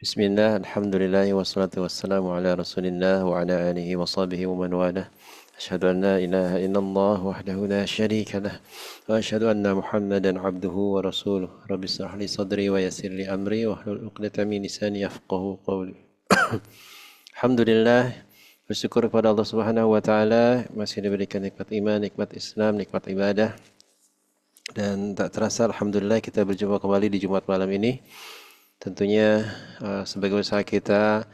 Bismillah, alhamdulillah, wassalatu wassalamu ala rasulillah wa ala alihi wa sahbihi wa man walah. Asyhadu an la ilaha illallah wahdahu la syarika lah. Wa asyhadu anna Muhammadan abduhu wa rasuluh. Rabbi israh li sadri wa yassir li amri wa hlul 'uqdatam min lisani yafqahu qawli. Alhamdulillah, bersyukur kepada Allah Subhanahu wa taala masih diberikan nikmat iman, nikmat Islam, nikmat ibadah. Dan tak terasa alhamdulillah kita berjumpa kembali di Jumat malam ini. Tentunya sebagai usaha kita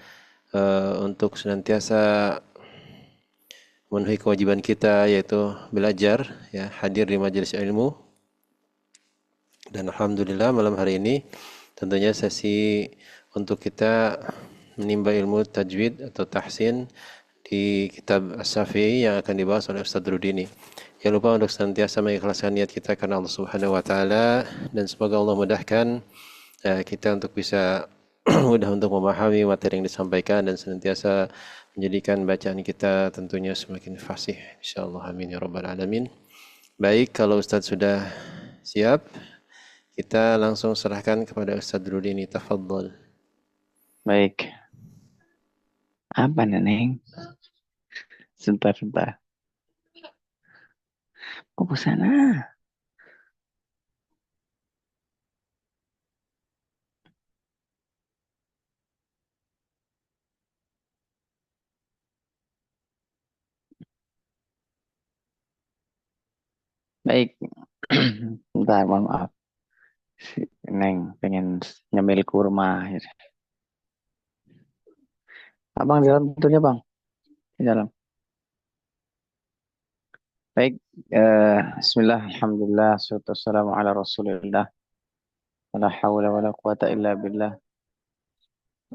untuk senantiasa memenuhi kewajiban kita yaitu belajar, ya, hadir di majelis ilmu. Dan alhamdulillah malam hari ini tentunya sesi untuk kita menimba ilmu tajwid atau tahsin di kitab As-Syafi'i yang akan dibahas oleh Ustaz Rudini. Jangan lupa untuk senantiasa mengikhlaskan niat kita karena Allah Subhanahu wa taala, dan semoga Allah mudahkan kita untuk bisa mudah untuk memahami materi yang disampaikan dan senantiasa menjadikan bacaan kita tentunya semakin fasih, insyaallah, amin ya rabbal alamin. Baik, kalau Ustadz sudah siap, kita langsung serahkan kepada Ustadz Rudini. Tafadhol. Baik. Apa Neneng? Sebentar. Kok ke sana? Baik. Bentar, mohon maaf. Si Neng pengen nyemil kurma. Abang di dalam tentunya bang. Di dalam. Baik. Bismillah, alhamdulillah, salatu wassalamu ala rasulillah. Wala hawla wala quwata illa billah.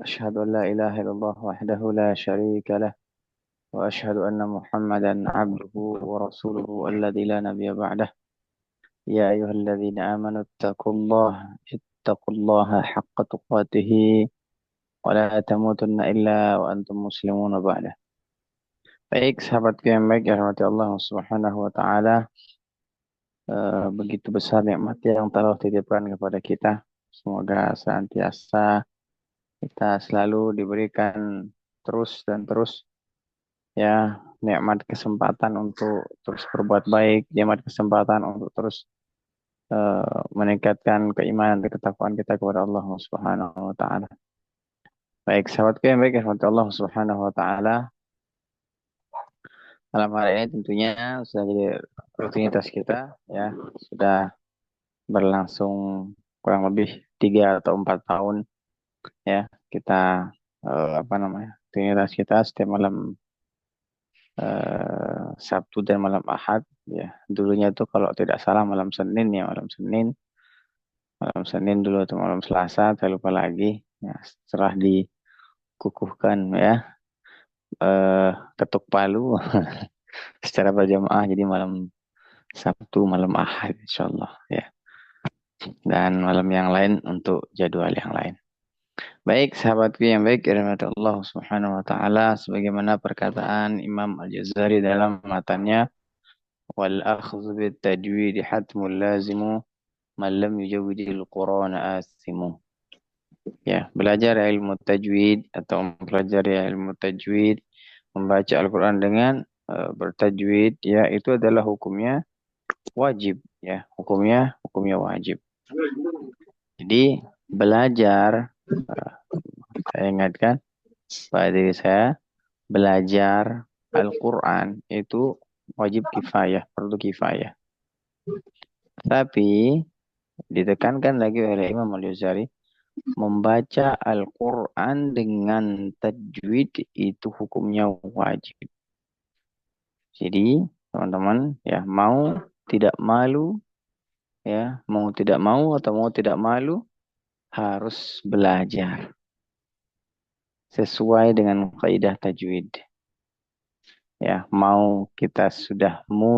Asyhadu an la ilaha illallah wahdahu la syarika lah. Wa asyhadu anna Muhammadan abduhu wa rasuluhu alladzi la nabiyya ba'dah. يا أيها الذين آمنوا اتقوا الله حق تقاته ولا تموتن إلا وأنتم مسلمون بعده. Baik, sahabatku yang baik, ya rahmati Allah Subhanahu wa Ta'ala. Begitu besar nikmat yang telah dititipkan kepada kita. Semoga senantiasa kita selalu diberikan terus dan terus, ya, nikmat kesempatan untuk terus berbuat baik, nikmat kesempatan untuk terus meningkatkan keimanan dan ketakwaan kita kepada Allah Subhanahu wa taala. Baik, sahabatku yang baik, rahmat Allah Subhanahu wa taala. Malam hari ini tentunya sudah jadi rutinitas kita, ya, sudah berlangsung kurang lebih 3 atau 4 tahun, ya, kita rutinitas kita setiap malam Sabtu dan malam Ahad, ya. Dulunya itu kalau tidak salah malam Senin, ya, malam Senin dulu atau malam Selasa, saya lupa lagi. Ya, setelah dikukuhkan, ya, ketuk palu secara berjamaah jadi malam Sabtu, malam Ahad, insyaallah, ya. Dan malam yang lain untuk jadwal yang lain. Baik, sahabatku yang baik, rahmat Allah Subhanahu wa taala, sebagaimana perkataan Imam Al-Jazari dalam matanya, wal akhdhu bit tajwid hatmul lazimu man lam yujawwidil Qur'ana asimu. Ya, belajar ilmu tajwid atau mempelajari ilmu tajwid, membaca Al-Qur'an dengan bertajwid, ya, itu adalah hukumnya wajib, ya, hukumnya wajib. Jadi belajar, saya ingatkan pada diri saya, belajar Al-Quran itu wajib kifayah, fardu kifayah. Tapi ditekankan lagi oleh Imam Al-Jazari, membaca Al-Quran dengan tajwid itu hukumnya wajib. Jadi teman-teman, ya, mau tidak malu, ya, mau tidak mau atau mau tidak malu, harus belajar sesuai dengan kaidah tajwid. Ya, mau kita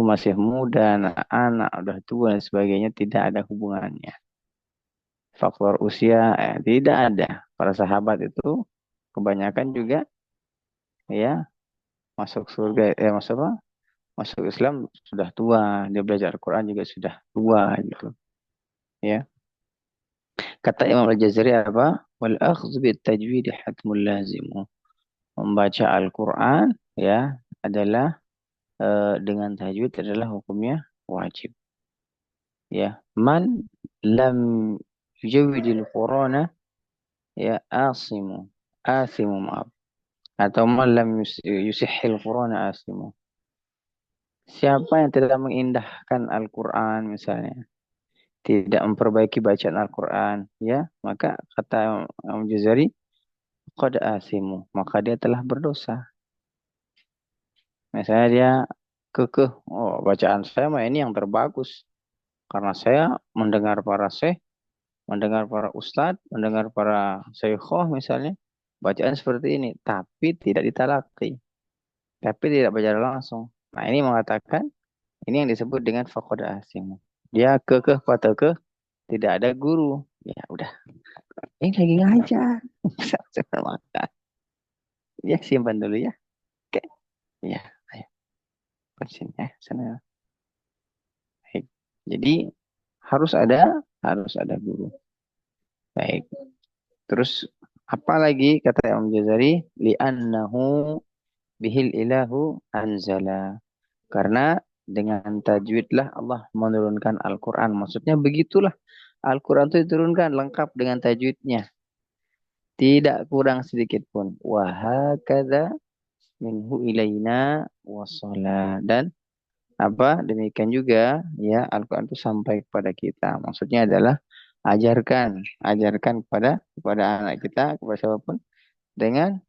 masih muda, anak-anak, udah tua dan sebagainya, tidak ada hubungannya. Faktor usia tidak ada. Para sahabat itu kebanyakan juga, ya, masuk surga, masuk apa? Masuk Islam sudah tua, dia belajar Al-Quran juga sudah tua gitu. Ya. Kata Imam Al-Jazari apa? wal akhdhu bit tajwid hatmul lazim. Membaca Al-Qur'an ya adalah dengan tajwid adalah hukumnya wajib. Ya, man lam yujawidil Qur'ana ya asimu maaf. Atau man lam yusihhil Qur'ana asimu. Siapa yang tidak mengindahkan Al-Qur'an misalnya, tidak memperbaiki bacaan Al-Qur'an, ya, maka kata Imam Jazari, qad asimu, maka dia telah berdosa. Misalnya dia kekeh, oh bacaan saya mah ini yang terbagus. Karena saya mendengar para syekh, mendengar para ustadz, mendengar para syekhoh misalnya, bacaan seperti ini. Tapi tidak ditalaki. Tapi tidak baca langsung. Nah ini mengatakan, ini yang disebut dengan fakoda asim. Dia kekeh pada kekeh, tidak ada guru. Ya udah, ini lagi ngajar. Maka, ya simpan dulu ya. Oke, ya, ayo. Bersin ya, sana. Baik. Jadi harus ada guru. Baik. Terus apa lagi kata Imam Jazari? Li'annahu bihil ilahu anzala. Karena dengan tajwidlah Allah menurunkan Al-Quran. Maksudnya begitulah. Al-Quran itu diturunkan lengkap dengan tajwidnya. Tidak kurang sedikit pun. Wahakadha minhu ilaina wassalah. Dan apa demikian juga ya Al-Quran itu sampai kepada kita. Maksudnya adalah ajarkan kepada anak kita, kepada siapapun dengan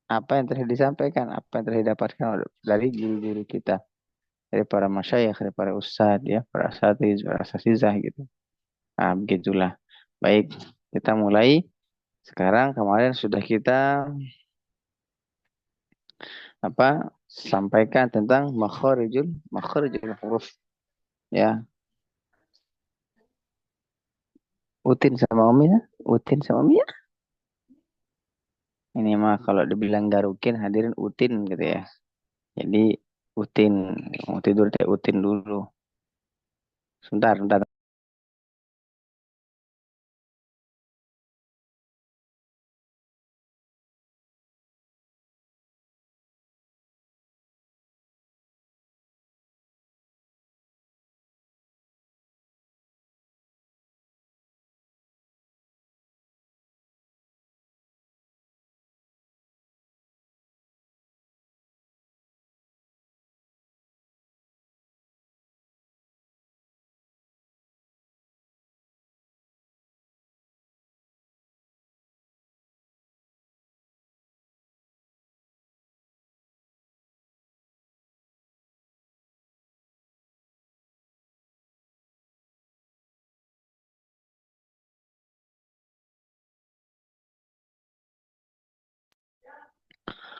apa yang telah disampaikan, apa yang telah didapatkan dari guru-guru kita, dari para masyayikh, dari para ustadz, ya, para asatiz, para asatizah gitu. Nah, begitulah. Baik, kita mulai. Sekarang kemarin sudah kita sampaikan tentang makharijul huruf, ya. Utin sama Umi ya. Ini mah kalau dibilang garukin hadirin utin gitu ya. Jadi utin, mau tidur teh utin dulu. Sebentar.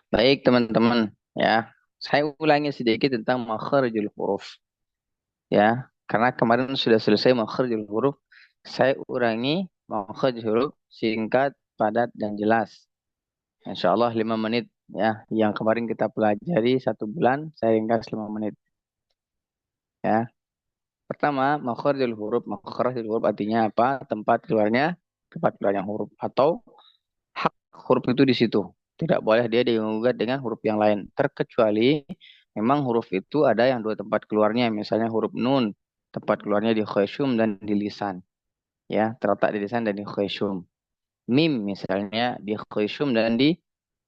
Baik teman-teman, ya. Saya ulangi sedikit tentang makharijul huruf, ya. Karena kemarin sudah selesai makharijul huruf, saya ulangi makharijul huruf singkat, padat, dan jelas. Insya Allah 5 menit, ya. Yang kemarin kita pelajari 1 bulan, saya ringkas 5 menit, ya. Pertama, makharijul huruf artinya apa? Tempat keluarnya huruf atau hak huruf itu di situ. Tidak boleh dia digugat dengan huruf yang lain. Terkecuali memang huruf itu ada yang 2 tempat keluarnya. Misalnya huruf nun, tempat keluarnya di khayshum dan di lisan. Ya, terletak di lisan dan di khayshum. Mim misalnya di khayshum dan di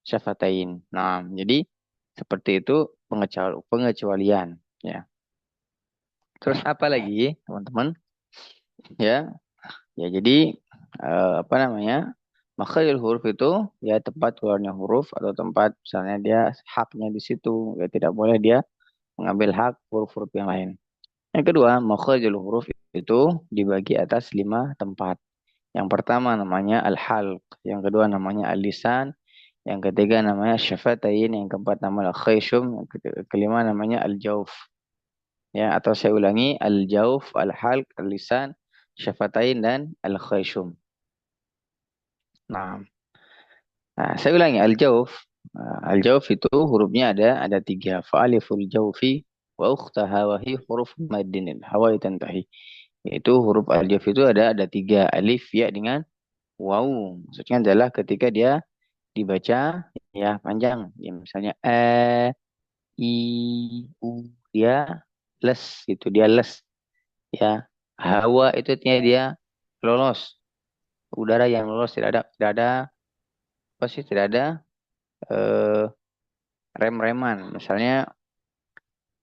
syafatain. Nah, jadi seperti itu pengecualian. Ya. Terus apa lagi, teman-teman? Ya, ya jadi apa namanya? Makhrajul huruf itu ya tempat keluarnya huruf atau tempat misalnya dia haknya di situ. Ya tidak boleh dia mengambil hak huruf-huruf yang lain. Yang kedua, makhrajul huruf itu dibagi atas 5 tempat. Yang pertama namanya al-halq, yang kedua namanya al-lisan, yang ketiga namanya syafatain, yang keempat namanya al-khayshum, yang kelima namanya al-jawf. Ya, atau saya ulangi al-jawf, al-halq, al-lisan, syafatain dan al-khayshum. Nah, saya ulangi al-jawf. Al-jawf itu hurufnya ada 3. Fa'aliful jawfi wa ukhtaha wa hi huruf maddin hawa tantahi. Yaitu huruf al-jawf itu ada 3. Alif, ya dengan Wow, maksudnya adalah ketika dia dibaca ya panjang. Ya, misalnya i, u, dia les gitu, dia les ya. Hawa itu artinya dia lolos, udara yang lolos, tidak ada apa sih, tidak ada eh, rem-reman. Misalnya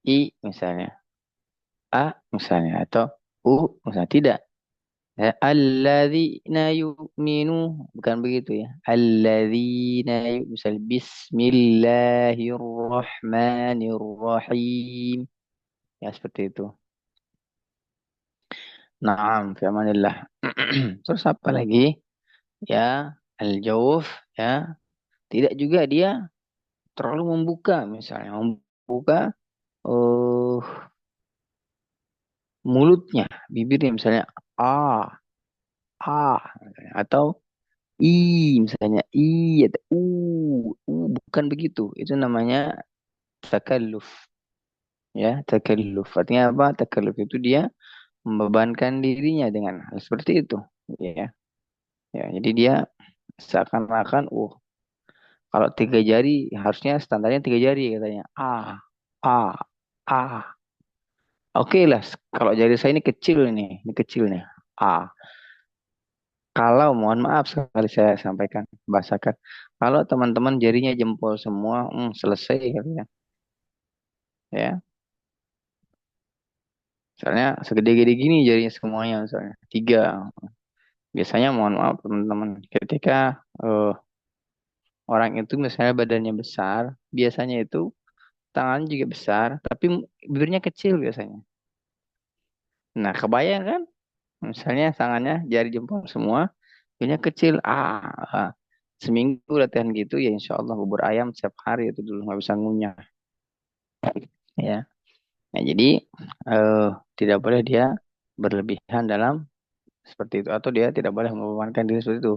i misalnya, a misalnya, atau u misalnya tidak. Ya, alladzina yu'minu, bukan begitu ya. Alladzina misal bismillahirrahmanirrahim. Ya seperti itu. Naam, fi amanillah. Terus apa lagi? Ya, al-jawf ya. Tidak juga dia terlalu membuka, misalnya membuka uh, mulutnya, bibirnya misalnya a, a misalnya. Atau i misalnya i atau bukan begitu. Itu namanya takalluf ya, takalluf. Artinya apa? Takalluf itu dia membebankan dirinya dengan hal seperti itu ya. Ya, jadi dia seakan-akan kalau tiga jari harusnya standarnya tiga jari katanya. A, A. Oke lah, kalau jari saya ini kecil nih. A. Kalau mohon maaf sekali saya sampaikan, bahasakan. Kalau teman-teman jarinya jempol semua, selesai kali ya. Ya, misalnya segede-gede gini jarinya semuanya, misalnya tiga. Biasanya mohon maaf teman-teman, ketika orang itu misalnya badannya besar, biasanya itu tangan juga besar, tapi bibirnya kecil biasanya. Nah, kebayang kan? Misalnya tangannya jari jempol semua, bibirnya kecil. Ah. Seminggu latihan gitu ya insya Allah bubur ayam setiap hari itu dulu nggak bisa ngunyah ya. Nah, jadi eh, tidak boleh dia berlebihan dalam seperti itu atau dia tidak boleh membebankan diri seperti itu.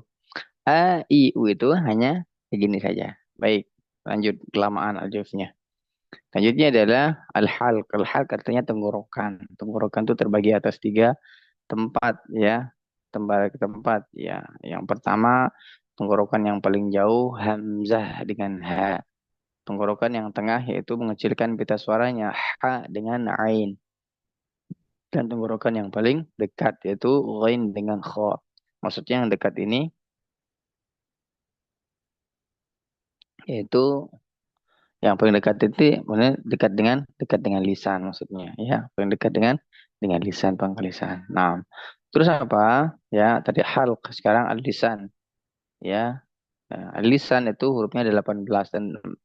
A, I, U itu hanya begini saja. Baik, lanjut kelamaan aljufnya. Selanjutnya adalah al-halq. Al-halq artinya tenggorokan. Tenggorokan itu terbagi atas tiga tempat ya. Tempat ke tempat ya. Yang pertama tenggorokan yang paling jauh hamzah dengan ha. Tenggorokan yang tengah yaitu mengecilkan pita suaranya ha dengan ain. Dan tenggorokan yang paling dekat yaitu ghain dengan kha. Maksudnya yang dekat ini yaitu yang paling dekat itu maksudnya dekat dengan lisan maksudnya ya. Paling dekat dengan lisan, pangkal lisan. Nah, terus apa? Ya, tadi halq, sekarang al-lisan ya. Nah, al-lisan itu hurufnya ada 18 dan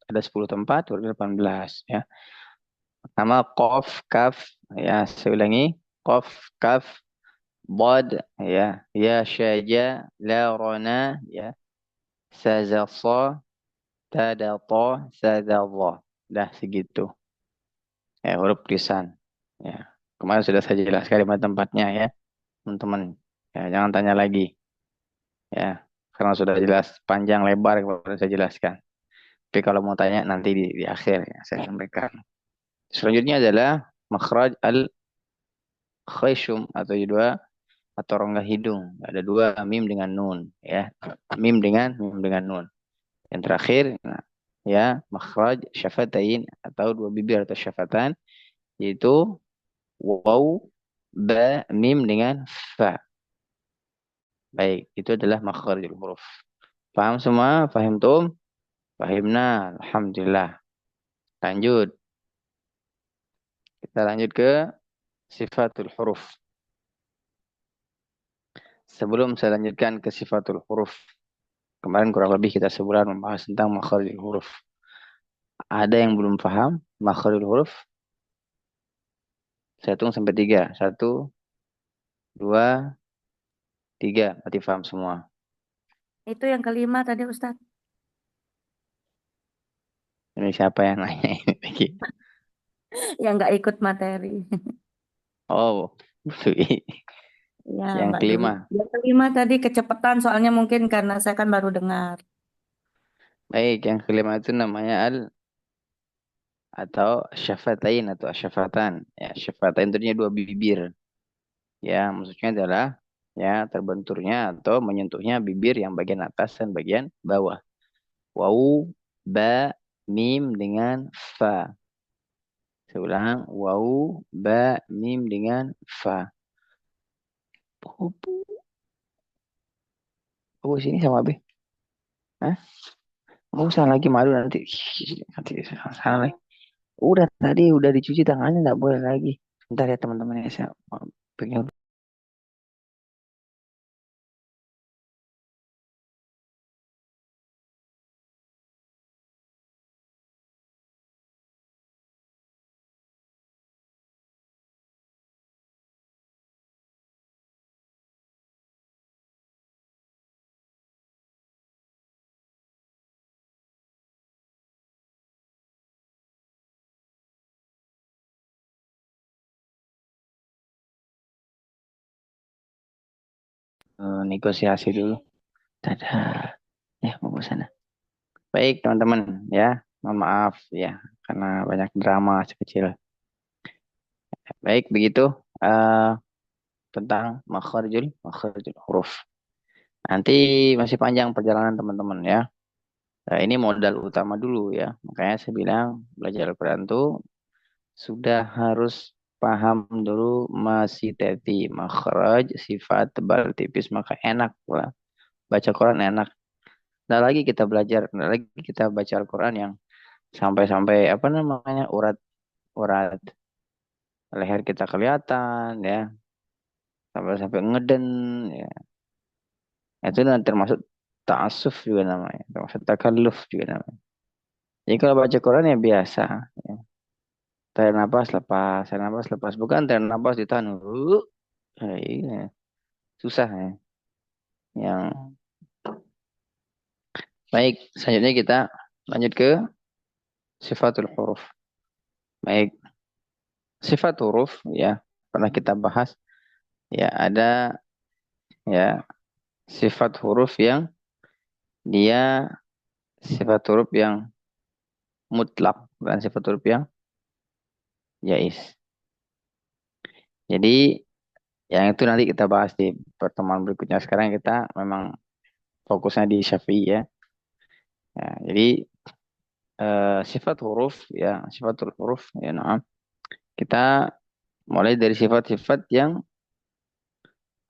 ada 10 tempat hurufnya 18 ya. Nama qaf, kaf ya, saya ulangi. Qaf, kaf, Bod ya, ya syaja, la rona ya, saza sa, tada ta, saza dha. Dah segitu. Ya, huruf lisan. Ya. Kemarin sudah saya jelaskan di mana tempatnya ya, teman-teman. Ya, jangan tanya lagi. Ya, karena sudah jelas panjang lebar kemarin saya jelaskan. Tapi kalau mau tanya nanti di akhir ya, saya sampaikan. Selanjutnya adalah makhraj al-khayshum atau rongga hidung. Ada dua mim dengan nun ya. Mim dengan nun. Yang terakhir nah, ya makhraj syafatain atau dua bibir atau syafatan yaitu waw, ba, mim dengan fa. Baik, itu adalah makharijul huruf. Paham semua? Paham tum? Pahimna. Alhamdulillah. Lanjut. Kita lanjut ke sifatul huruf. Sebelum saya lanjutkan ke sifatul huruf. Kemarin kurang lebih kita sebulan membahas tentang makharijul huruf. Ada yang belum paham makharijul huruf? Saya hitung sampai tiga. Satu, dua, tiga. Berarti paham semua. Itu yang kelima tadi Ustadz. Ini siapa yang nanya ini lagi? Yang nggak ikut materi. Oh, Ya, yang Mbak Dwi. kelima. Yang kelima tadi kecepatan soalnya mungkin karena saya kan baru dengar. Baik, yang kelima itu namanya atau syafatain atau syafatan. Ya, syafatain itu artinya dua bibir. Ya, maksudnya adalah ya, terbenturnya atau menyentuhnya bibir yang bagian atas dan bagian bawah. Wau, ba, mim dengan fa. Saya ulang, wau, ba, mim dengan fa. Oh, sini sama B. Hah? Nggak usah lagi malu nanti. Nanti salah lagi. Udah tadi udah dicuci tangannya nggak boleh lagi. Bentar ya teman-teman ya saya pengen. Negosiasi dulu. Dadah. Ya mau ke sana. Baik teman-teman ya. Mohon maaf ya karena banyak drama sekecil. Baik begitu eh tentang makharijul huruf. Nanti masih panjang perjalanan teman-teman ya. Nah, ini modal utama dulu ya. Makanya saya bilang belajar Al-Quran tuh sudah harus paham dulu masih teti makhraj sifat tebal tipis maka enak lah baca Quran enak. Nah lagi kita belajar, nah lagi kita baca Al-Quran yang sampai-sampai apa namanya urat leher kita kelihatan ya, sampai-sampai ngeden ya. Itu nanti termasuk ta'assuf juga namanya, termasuk takalluf juga namanya. Jadi kalau baca Quran ya biasa, ya. Tarik nafas lepas, tarik nafas lepas, bukan tarik nafas ditahan. Iya, susah ya. Yang baik, selanjutnya kita lanjut ke sifatul huruf. Baik, sifat huruf ya pernah kita bahas ya, ada ya sifat huruf yang dia sifat huruf yang mutlak dan sifat huruf yang jais. Jadi yang itu nanti kita bahas di pertemuan berikutnya. Sekarang kita memang fokusnya di Syafi'i ya. Ya, jadi sifat huruf ya, sifat huruf ya, nah, kita mulai dari sifat-sifat yang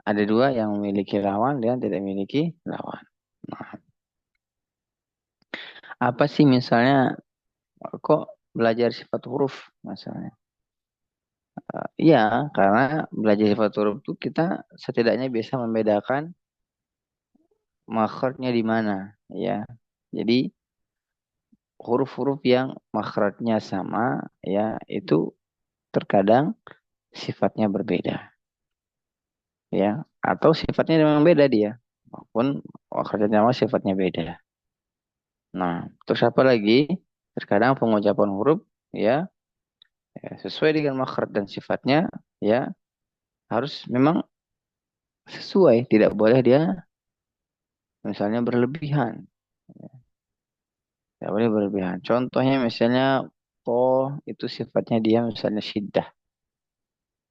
ada dua yang memiliki lawan dan tidak memiliki lawan. Nah, apa sih misalnya kok belajar sifat huruf misalnya? Iya, karena belajar sifat huruf itu kita setidaknya bisa membedakan makhrajnya di mana, ya. Jadi huruf-huruf yang makhrajnya sama, ya, itu terkadang sifatnya berbeda, ya. Atau sifatnya memang beda dia, maupun makhrajnya sama sifatnya beda. Nah, terus apa lagi? Terkadang pengucapan huruf, ya, ya sesuai dengan makhraj dan sifatnya, ya, harus memang sesuai, tidak boleh dia misalnya berlebihan. Tidak boleh berlebihan. Contohnya misalnya po itu sifatnya dia misalnya syiddah.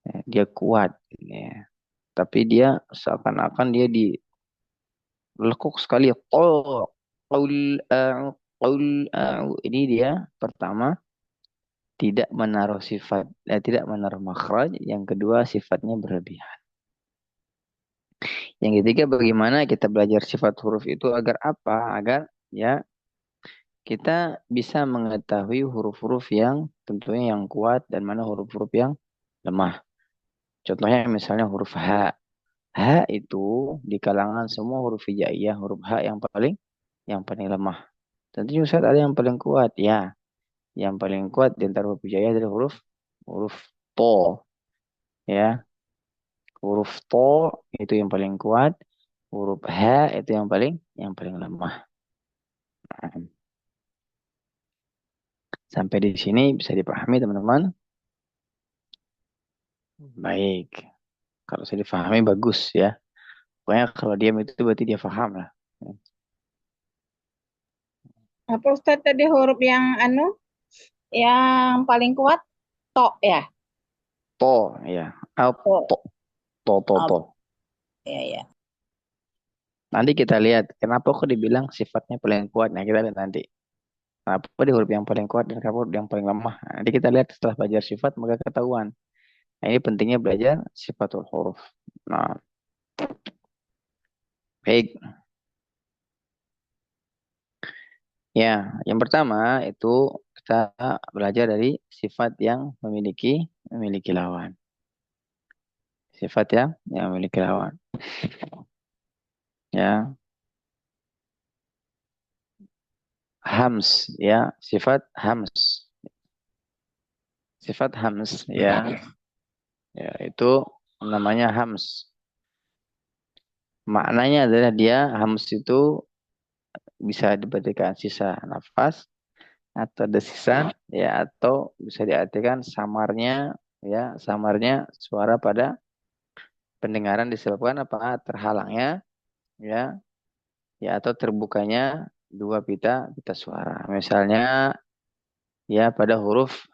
Ya, dia kuat. Ya. Tapi dia seakan-akan dia dilekuk sekali. Qul a'u, qul a'u. Ini dia pertama tidak menaruh sifat, tidak menaruh makhraj. Yang kedua sifatnya berlebihan. Yang ketiga bagaimana kita belajar sifat huruf itu agar apa? Agar ya kita bisa mengetahui huruf-huruf yang tentunya yang kuat dan mana huruf-huruf yang lemah. Contohnya misalnya huruf H. H itu di kalangan semua huruf hijaiyah, huruf H yang paling lemah. Tentunya Ustaz ada yang paling kuat. Ya, yang paling kuat di antara huruf hijaiyah adalah huruf huruf to. Ya, huruf to itu yang paling kuat. Huruf H itu yang paling lemah. Nah, sampai di sini bisa dipahami teman-teman? Baik. Kalau saya dipahami bagus ya. Pokoknya kalau diam itu berarti dia paham lah. Apa Ustaz tadi huruf yang yang paling kuat to ya? To ya. To. To. To. To. Oh, To. Ya, ya. Nanti kita lihat kenapa kok dibilang sifatnya paling kuat. Nah, kita lihat nanti. Kenapa di huruf yang paling kuat dan kenapa huruf yang paling lemah. Nah, nanti kita lihat setelah belajar sifat maka ketahuan. Nah, ini pentingnya belajar sifatul huruf. Nah, baik. Ya, yang pertama itu kita belajar dari sifat yang memiliki lawan. Sifat yang memiliki lawan. Ya, hams ya, sifat hams. Sifat hams ya. Ya, itu namanya hams. Maknanya adalah dia hams itu bisa diartikan sisa nafas atau desisan ya atau bisa diartikan samarnya suara pada pendengaran disebabkan apa terhalangnya ya atau terbukanya dua pita suara. Misalnya ya pada huruf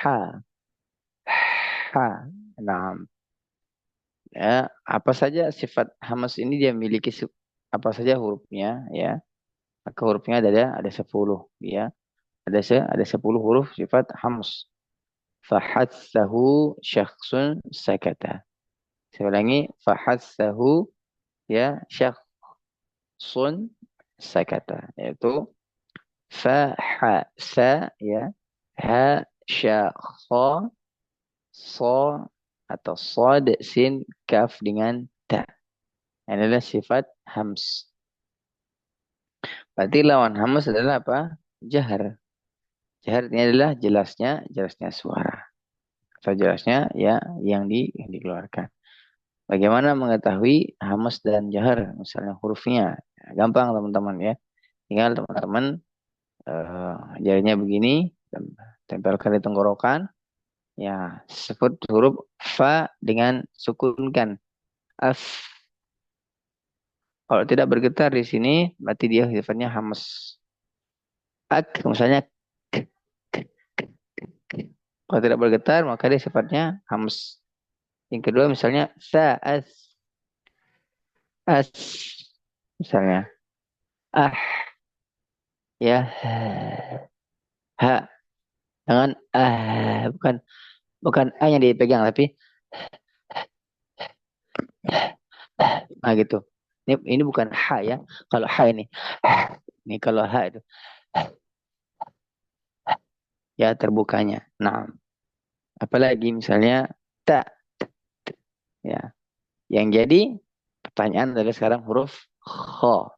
ha ha. Nah, ya apa saja sifat hamas ini dia miliki apa saja hurufnya ya. Maka hurufnya ada 10 ya. Ada 10 huruf sifat hams. Fahatsahu syakhsun sakata. Saya ulangi, fahatsahu ya syakhsun sakata. Yaitu fa ha sa ya ha sya kha so atau sod sin kaf dengan ta. Ini adalah sifat hams. Berarti lawan hams adalah apa? Jahar. Jahar ini adalah jelasnya suara atau jelasnya ya yang dikeluarkan. Bagaimana mengetahui hamas dan jahar misalnya hurufnya? Gampang teman-teman ya. Tinggal teman-teman jarinya begini, tempelkan di tenggorokan. Ya, sebut huruf fa dengan sukunkan. Af. Kalau tidak bergetar di sini, berarti dia sifatnya hamas. Ak, misalnya k. Kalau tidak bergetar, maka dia sifatnya hamas. Yang kedua misalnya sa, as. Misalnya ah, ya, ha. Jangan bukan bukan a yang dipegang tapi gitu. Ini bukan ha ya. Kalau ha ini kalau ha itu ya terbukanya. Nah, apalagi misalnya ta ya. Yang jadi pertanyaan adalah sekarang huruf kho.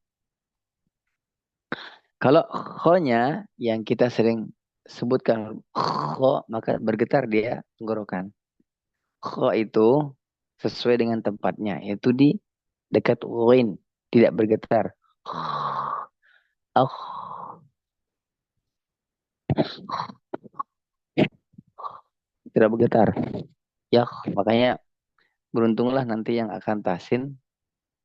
Kalau kho-nya yang kita sering sebutkan kho, maka bergetar dia tenggorokan. Kho itu sesuai dengan tempatnya, yaitu di dekat ghain, tidak bergetar. Oh, tidak bergetar. Ya, makanya beruntunglah nanti yang akan tasin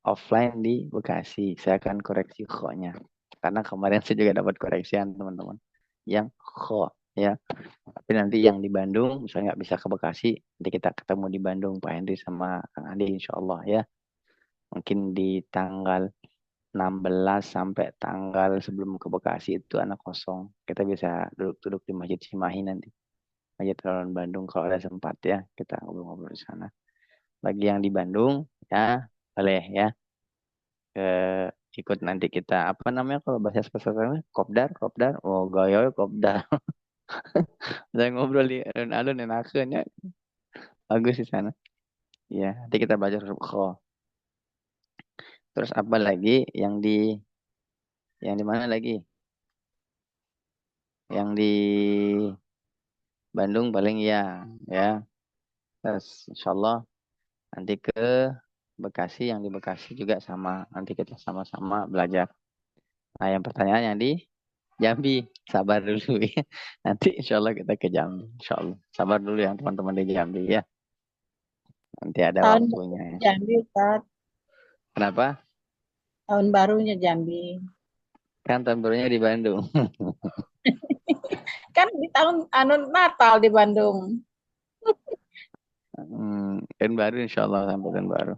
offline di Bekasi. Saya akan koreksi kho-nya. Karena kemarin saya juga dapat koreksian teman-teman. Yang kho ya. Tapi nanti yang di Bandung, misalnya nggak bisa ke Bekasi, nanti kita ketemu di Bandung, Pak Henry sama Kang Andi insya Allah ya. Mungkin di tanggal 16 sampai tanggal sebelum ke Bekasi itu anak kosong. Kita bisa duduk-duduk di Masjid Cimahi nanti. Masjid Alun Bandung kalau ada sempat ya. Kita ngobrol-ngobrol di sana. Bagi yang di Bandung ya boleh ya. Ikut nanti kita apa namanya kalau bahasa spesialnya kopdar oh gaya kopdar. Saya ngobrol di alun-alun enakeun ya. Bagus di sana. Ya, nanti kita belajar huruf kho. Terus apa lagi yang di mana lagi? Yang di Bandung paling ya. Terus insyaallah nanti ke Bekasi, yang di Bekasi juga sama. Nanti kita sama-sama belajar. Nah, yang pertanyaan yang di Jambi, sabar dulu ya. Nanti insyaallah kita ke Jambi, insyaallah. Sabar dulu yang teman-teman di Jambi ya. Nanti ada Tahun waktunya barunya ya. Jambi, Ustaz. Kenapa? Tahun barunya Jambi. Kan tahun barunya di Bandung. Kan di tahun Natal di Bandung. Tahun baru insyaallah sampai tahun baru.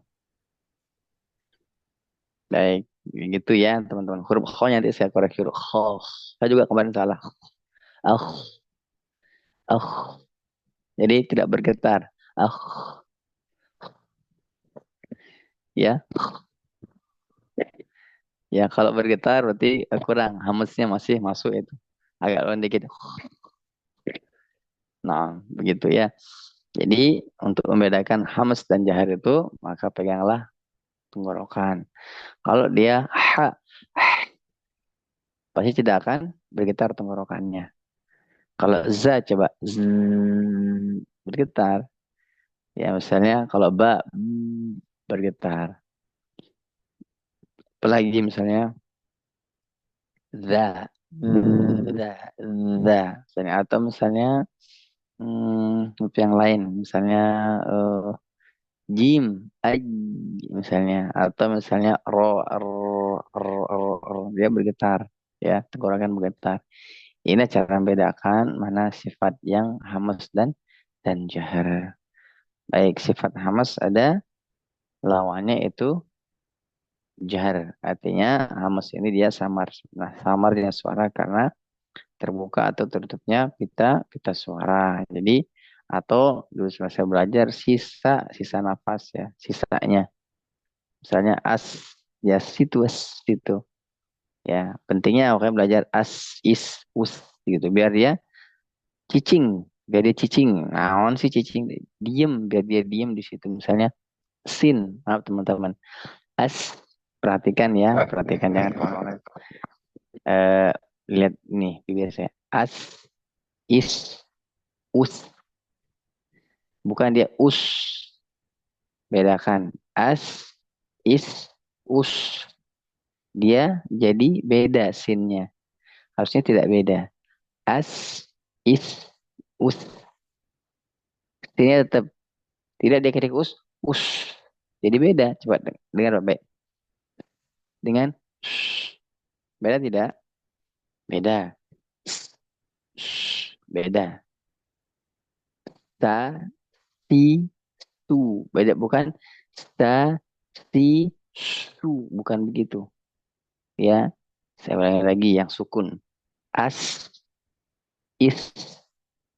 Baik, gitu ya teman-teman. Huruf kho nanti saya koreksi huruf kho. Saya juga kemarin salah. Ah, ah. Jadi tidak bergetar. Ah, ya. Ya, kalau bergetar berarti kurang. Hamesnya masih masuk itu. Agak lawan dikit. Nah, begitu ya. Jadi, untuk membedakan hames dan jahar itu, maka peganglah tenggorokan. Kalau dia pasti tidak akan bergetar tenggorokannya. Kalau za, coba bergetar. Ya, misalnya kalau ba, bergetar. Apalagi misalnya za, za, za. Misalnya, atau misalnya yang lain. Misalnya jim, aj, misalnya. Atau misalnya dia bergetar. Ya, tenggorokan bergetar. Ini cara membedakan mana sifat yang hamas dan jahar. Baik, sifat hamas ada lawannya itu jahar. Artinya hamas ini dia samar. Nah, samarnya suara karena terbuka atau tertutupnya pita suara. Jadi atau dulu saya belajar sisa nafas ya, sisanya. Misalnya ya situ. Ya, pentingnya oke belajar us gitu biar dia cicing. Naon sih cicing? Diem biar dia diem di situ. Misalnya maaf teman-teman. As perhatikan ya, perhatikan jangan kemana-mana. Eh, lihat nih bibir saya. Is, us. Bukan dia us. Bedakan. Is, us. Dia jadi beda sinnya. Harusnya tidak beda. As, is, us. Sinnya tetap tidak dia ketik us. Jadi beda. Coba dengar baik. Dengan beda tidak? Beda. Beda. Sa, si, su. Beda bukan sa, si, su. Bukan begitu. Ya. Saya ulangi lagi yang sukun. As, is,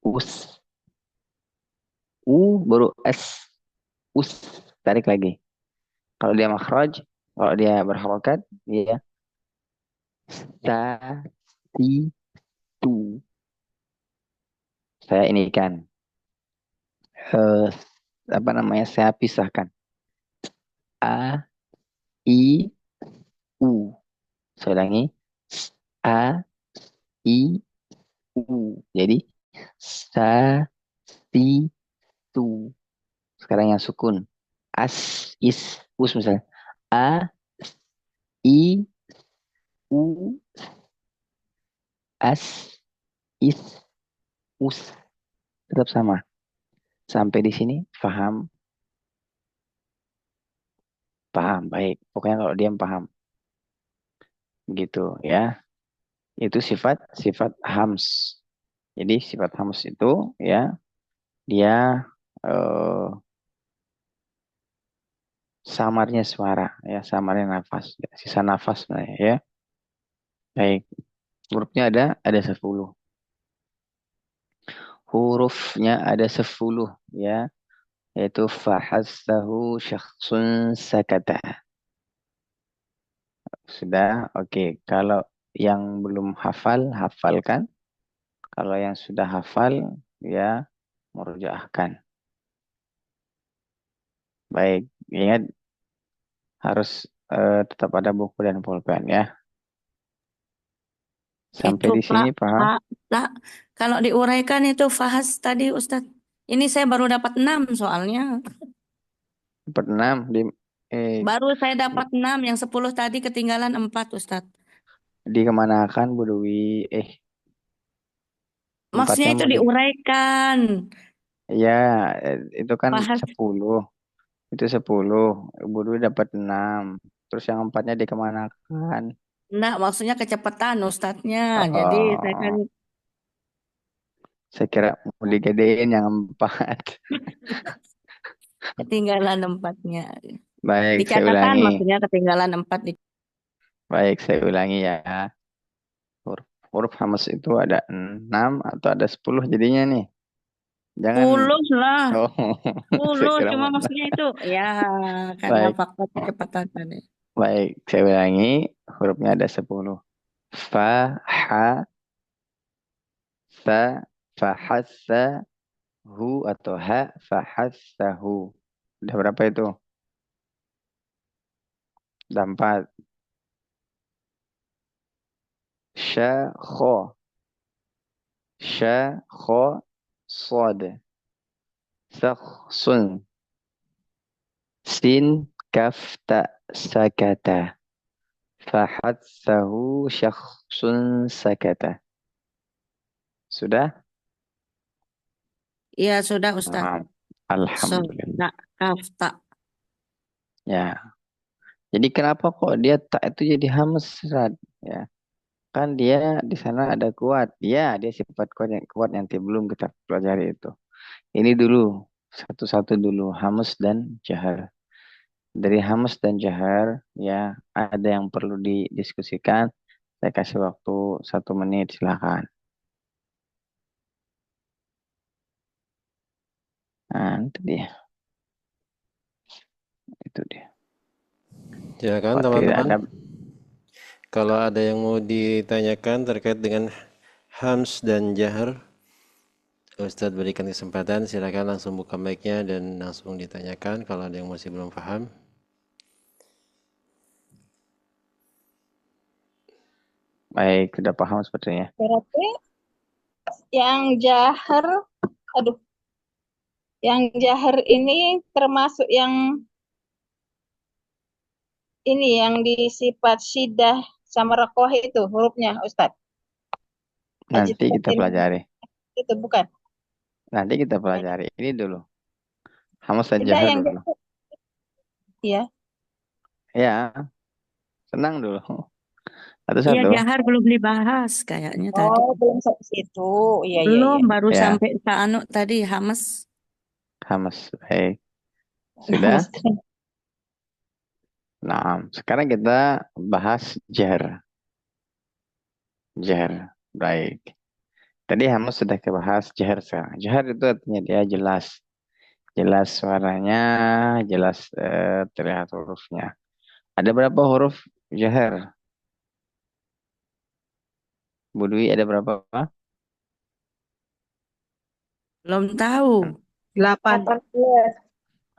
us. U baru S. Us. Tarik lagi. Kalau dia makhraj, kalau dia berharokat, dia sa, si, tu. Saya ini kan. Apa namanya? Saya pisahkan. A, I, U. Saya ulangi. A, I, U. Jadi, sa, si, tu. Sekarang yang sukun. As, is, us misalnya. A, I, U, as, is, us. Tetap sama. Sampai di sini paham? Paham, baik. Pokoknya kalau diam paham. Gitu ya. Itu sifat hams. Jadi sifat hams itu ya dia eh, samarnya suara ya, samarnya nafas, ya, sisa nafas sebenarnya ya. Baik. Hurufnya ada 10. Hurufnya ada 10 ya, yaitu fahassahu syakhsun sakata. Sudah, oke. Kalau yang belum hafal, hafalkan. Kalau yang sudah hafal, ya murojaahkan. Baik, ingat harus tetap ada buku dan pulpen ya. Sampai Itu di Pak, sini paham? Pak, kalau diuraikan itu fahas tadi Ustadz. Ini saya baru dapat 6 soalnya. Dapat 6 eh, Baru saya dapat 6, yang 10 tadi ketinggalan 4 Ustadz. dikemanakan Bu Dewi? Maksudnya Empatnya itu mau diuraikan. ya, itu kan Fahas, 10. Itu 10. Bu Dewi dapat 6. Terus yang empatnya dikemanakan? enggak, maksudnya kecepatan Ustadznya. Jadi saya kan Oh, saya kira mau digedein yang 4. ketinggalan 4-nya. Baik, Di saya catatan ulangi. maksudnya ketinggalan 4 di Baik, saya ulangi ya. Huruf hamas itu ada 6 atau ada 10 jadinya nih. Jangan, 10 lah. oh, saya 10 kira cuma mau. maksudnya itu ya karena Baik, faktor kecepatan tadi. baik, saya ulangi. Hurufnya ada 10. Fa, ha, sa, fahassa, hu atau ha, fahassahu. Udah berapa itu? Udah 4. Sya, kho, sya, kho, sod, sakhsun, sin, kaf, ta, sakata. Fahassahu syakhsun sakata. Sudah? Iya sudah Ustaz. Nah, So, alhamdulillah. tak kafta. Ya. Jadi kenapa kok dia tak itu jadi hamzat? Ya. Kan dia di sana ada kuat. Ya, dia sifat kuat yang belum kita pelajari itu. Ini dulu satu-satu dulu hamas dan jahar. Dari hamas dan jahar ya ada yang perlu didiskusikan. Saya kasih waktu 1 menit silakan. Nah, itu dia. Itu dia. Silakan Kok tidak teman-teman. ada. Kalau ada yang mau ditanyakan terkait dengan hams dan jahar, Ustadz berikan kesempatan, silakan langsung buka mic-nya dan langsung ditanyakan kalau ada yang masih belum paham. Baik, sudah paham sepertinya. Berarti yang jahar, aduh, yang jahar ini termasuk yang ini yang di sifat syidah sama rakoh itu hurufnya Ustadz. Ajit Nanti kita pelajari. itu bukan. Nanti kita pelajari. Ini dulu. Hamas dan Tidak jahar yang dulu. ya. Ya, senang dulu. Iya Satu-satu. jahar belum dibahas kayaknya tadi. Oh, belum sampai situ. Iya, iya, Belum iya. baru Ya, sampai Sa'anu tadi Hamas. Hamas. Baik. Sudah? Nah, sekarang kita bahas jahar. Jahar. Baik. Tadi Hamas sudah kita bahas jahar sekarang. Jahar itu artinya dia jelas. Jelas suaranya, jelas terlihat hurufnya. Ada berapa huruf jahar? Bu Dwi ada berapa? Belum tahu. 8.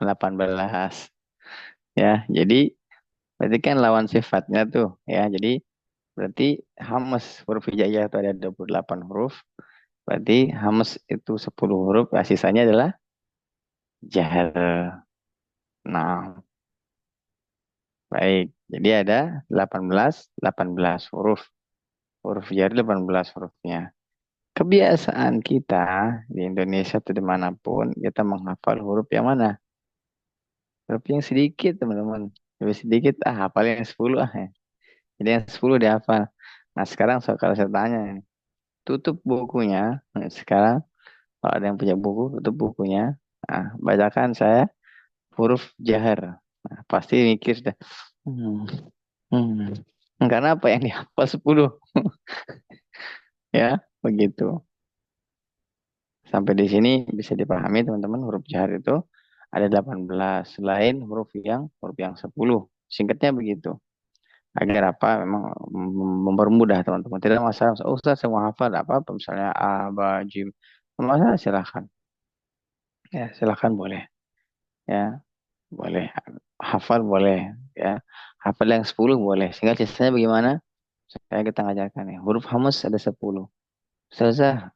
18. Ya, jadi berarti kan lawan sifatnya tuh. Ya, jadi berarti hamas huruf hijaiyah itu ada 28 huruf. Berarti hamas itu 10 huruf. Ya, sisanya adalah jahar. Nah, baik. Jadi ada 18 huruf. Huruf jahar 18 hurufnya. Kebiasaan kita di Indonesia atau dimanapun, kita menghafal huruf yang mana? Huruf yang sedikit, teman-teman. Lebih sedikit, hafal yang 10 ya. Jadi yang 10 dihafal. Nah, sekarang kalau saya tanya, tutup bukunya. Nah, sekarang kalau ada yang punya buku, tutup bukunya. Nah, bacakan saya huruf jahar. Nah, pasti mikir sudah. Hmm, Karena apa yang dihafal 10? Ya, begitu. Sampai di sini bisa dipahami teman-teman huruf jahar itu ada 18 selain huruf yang 10. Singkatnya begitu. Agar apa memang mempermudah teman-teman. Tidak masalah. Oh, Ustaz saya mau hafal apa misalnya a, ba, jim. Masalah silahkan. Ya, silahkan boleh. Ya, boleh. Hafal boleh. Ya, hafal yang 10 boleh. Sehingga sisanya bagaimana? Saya kita ngajarkan ya. Huruf hamus ada 10. Ustazah,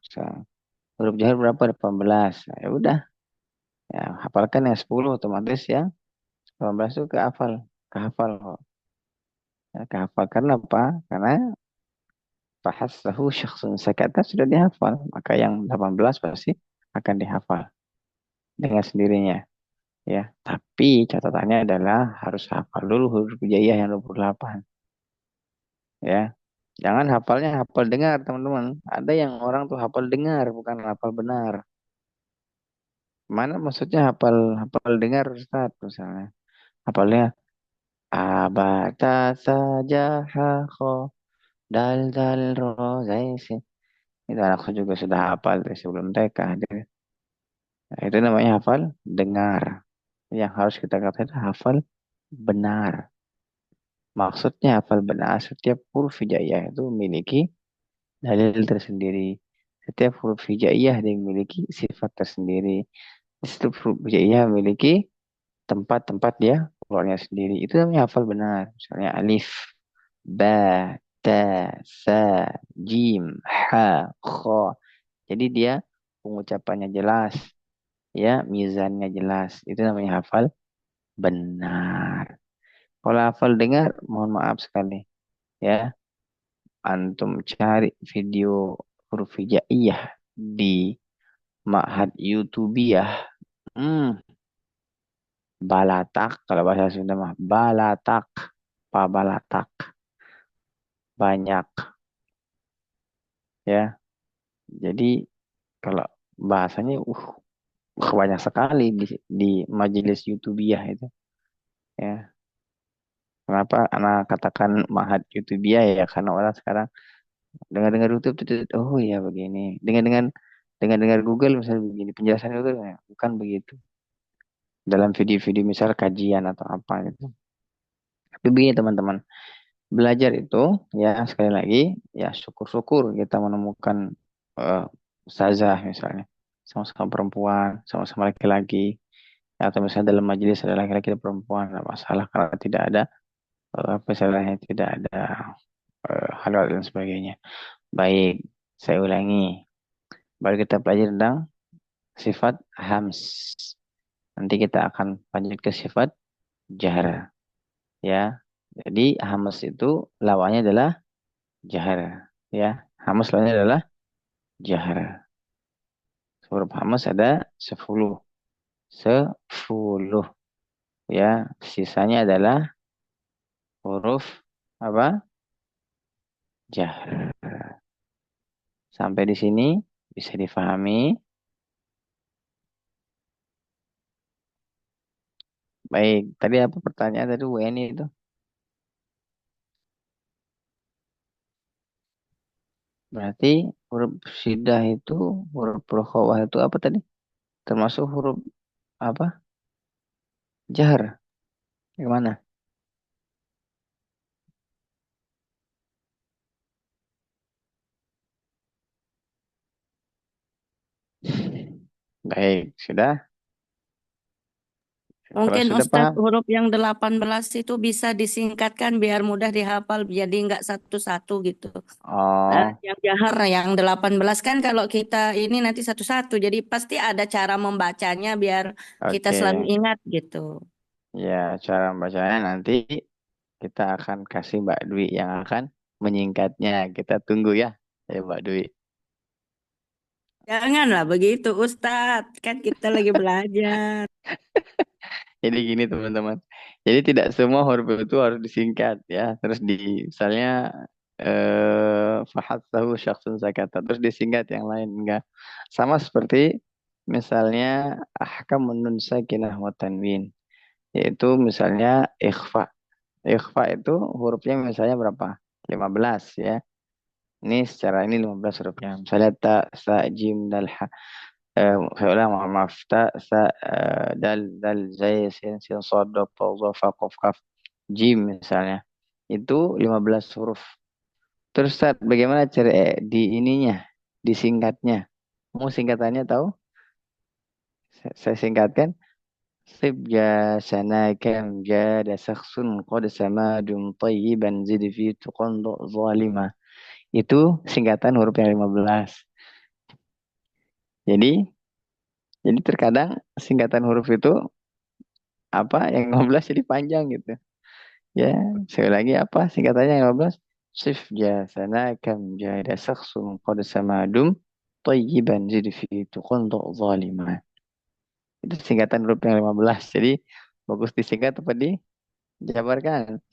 huruf jahar berapa? 18. Nah, ya udah. Ya, hafalkan yang 10 otomatis ya. 18 itu kehafal. Kehafal. Ya, kehafal karena apa? Karena Fahassahu syakhsun sakata sudah dihafal. Maka yang 18 pasti akan dihafal dengan sendirinya. Ya, tapi catatannya adalah harus hafal dulu huruf hijaiyah yang 28. Ya, jangan hafalnya hafal dengar teman-teman. Ada yang orang tuh hafal dengar bukan hafal benar. Mana maksudnya hafal hafal dengar Ustaz misalnya. Hafalnya abata saja kho dal dal ro zai sin. Itu anakku juga sudah hafal dari sebelum TK. Nah, itu namanya hafal dengar. Yang harus kita katakan hafal benar. Maksudnya hafal benar, setiap huruf hijaiyah itu memiliki dalil tersendiri. Setiap huruf hijaiyah memiliki sifat tersendiri. Setiap huruf hijaiyah memiliki tempat-tempat dia keluarnya sendiri. Itu namanya hafal benar. Misalnya alif, ba, ta, sa, jim, ha, kho. Jadi dia pengucapannya jelas, ya, mizannya jelas. Itu namanya hafal benar. Kalau hafal dengar, mohon maaf sekali, ya. Antum cari video huruf hijaiyah di Ma'had YouTubiah. Hmm, balatak, kalau bahasa Sunda mah balatak, balatak. Banyak, ya. Jadi kalau bahasanya banyak sekali di majelis YouTubiah itu, ya. Kenapa anak katakan Ma'had YouTubiah ya? Karena orang sekarang dengar-dengar YouTube tuh, oh ya begini. Dengar-dengar Google misalnya begini, penjelasan Google ya, bukan begitu. Dalam video-video misal kajian atau apa gitu. Tapi begini teman-teman, belajar itu ya sekali lagi ya syukur-syukur kita menemukan ustazah misalnya sama-sama perempuan, sama-sama laki-laki, ya, atau misalnya dalam majelis ada laki-laki dan perempuan, tidak masalah karena tidak ada apa istilahnya, tidak ada halal dan sebagainya. Baik, saya ulangi. Baru kita pelajari tentang sifat hams. Nanti kita akan lanjut ke sifat jahar. Ya, jadi hams itu lawannya adalah jahar. Ya, hams lawannya adalah jahar. Huruf hams ada 10. 10. Ya, sisanya adalah huruf apa? Jahar. Sampai di sini bisa difahami. Baik, tadi apa pertanyaan tadi WNI itu? Berarti huruf syidah itu, huruf rokhawah itu apa tadi? Termasuk huruf apa? Jahar. Yang mana? Baik, sudah. Kalau Mungkin sudah Ustadz paham, huruf yang 18 itu bisa disingkatkan biar mudah dihafal, jadi nggak satu-satu gitu. oh, Yang jahar yang 18 kan kalau kita ini nanti satu-satu, jadi pasti ada cara membacanya biar kita oke. selalu ingat gitu. Ya, cara membacanya nanti kita akan kasih Mbak Dwi yang akan menyingkatnya. Kita tunggu ya, ya Mbak Dwi. Janganlah begitu Ustadz, kan kita lagi belajar. Jadi gini teman-teman. Jadi tidak semua huruf itu harus disingkat ya. Terus misalnya fahatsahu syakhsun zakata. Terus disingkat yang lain enggak. Sama seperti misalnya ahkamun nun sakinah wa tanwin. Yaitu misalnya ikhfa. Ikhfa itu hurufnya misalnya berapa? 15 ya. Ini secara ini 15 hurufnya. Misalnya ta, sa, jim, dal, ha. Saya ulang, mohon maaf. Ta, sa, dal, dal, zai, sin, sin, sod, dot, ta, za, fa, qaf, kaf. Jim misalnya. Itu 15 huruf. Terus Ustaz, bagaimana cara di ininya? Disingkatnya. Mau singkatannya tahu? Saya singkatkan. Sib ja sana kam jada sakhsun qad samadun tayyiban zid fi tuqandu zalima. Itu singkatan huruf yang 15. Jadi terkadang singkatan huruf itu apa yang 15 jadi panjang gitu. Ya, sekali lagi apa singkatannya yang 15? Sif jasana kam jada sakhsun qad samadum tayyiban zid fi tuqandu zalima. Itu singkatan huruf yang 15. Jadi bagus disingkat apa dijabarkan?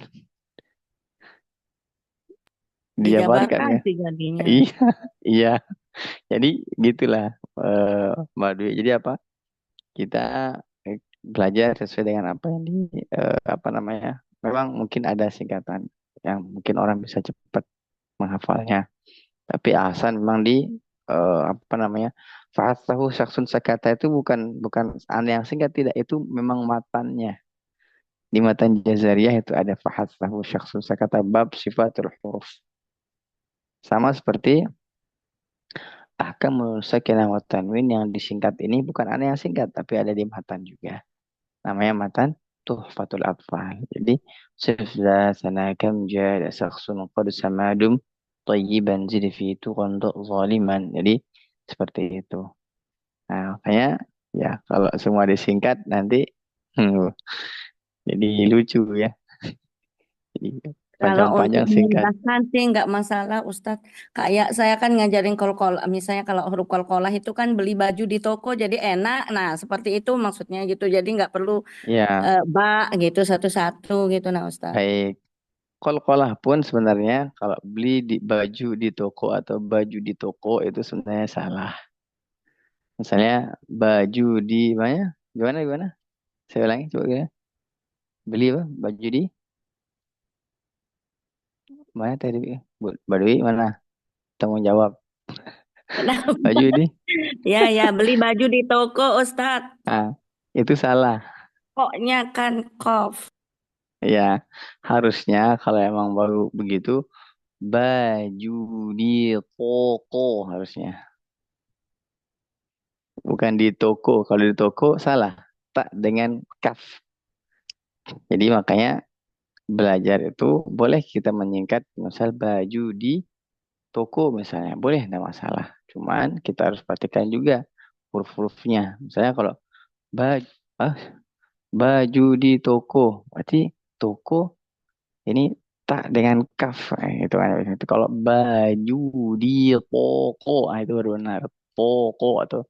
Dijabarkan Dijabarkan ya. sih jadinya. Iya, iya. Jadi gitulah Mbak Dwi. Jadi apa? Kita belajar sesuai dengan apa yang apa namanya. Memang mungkin ada singkatan yang mungkin orang bisa cepat menghafalnya. Tapi ahsan memang apa namanya? Fahasahu syaksun sakata itu bukan aneh yang singkat, tidak, itu memang matannya. Di matan Jazariyah itu ada fahasahu syaksun sakata bab sifatul huruf. Sama seperti ahkamul sakinah wa tanwin yang disingkat ini bukan aneh yang singkat, tapi ada di matan juga. Namanya matan Tuhfatul Atfal. Jadi sifla sana kam jada syakhsun qad samadum tayyiban zid fi tuqandu zaliman. Jadi seperti itu. Nah, makanya ya kalau semua disingkat nanti jadi lucu ya. Jadi Kalau untuk panjang-panjang singkat. memudahkan sih nggak masalah Ustadz. Kayak saya kan ngajarin kol-kol, misalnya kalau huruf kol-kolah itu kan beli baju di toko jadi enak. Nah seperti itu maksudnya gitu. Jadi nggak perlu Ya, ba gitu satu-satu gitu nah Ustadz. baik. Kol-kolah pun sebenarnya kalau beli di baju di toko atau baju di toko itu sebenarnya salah. Misalnya baju di mana? Gimana gimana? Saya ulangi coba ya. Beli apa? Baju di mana tadi? Badui mana? Tanggung jawab. Kenapa? Baju di. Ya ya beli baju di toko Ustadz. Ah, itu salah. Koknya kan kof. Ya, harusnya kalau emang baru begitu baju di toko harusnya. Bukan di toko. Kalau di toko salah. Tak dengan kaf. Jadi makanya belajar itu boleh kita menyingkat misal baju di toko misalnya. Boleh, tidak masalah. Cuman kita harus perhatikan juga huruf-hurufnya. Misalnya kalau baju, baju di toko. Berarti toko ini tak dengan kaf. Itu kan. Itu kalau baju di toko, itu baru benar. Toko atau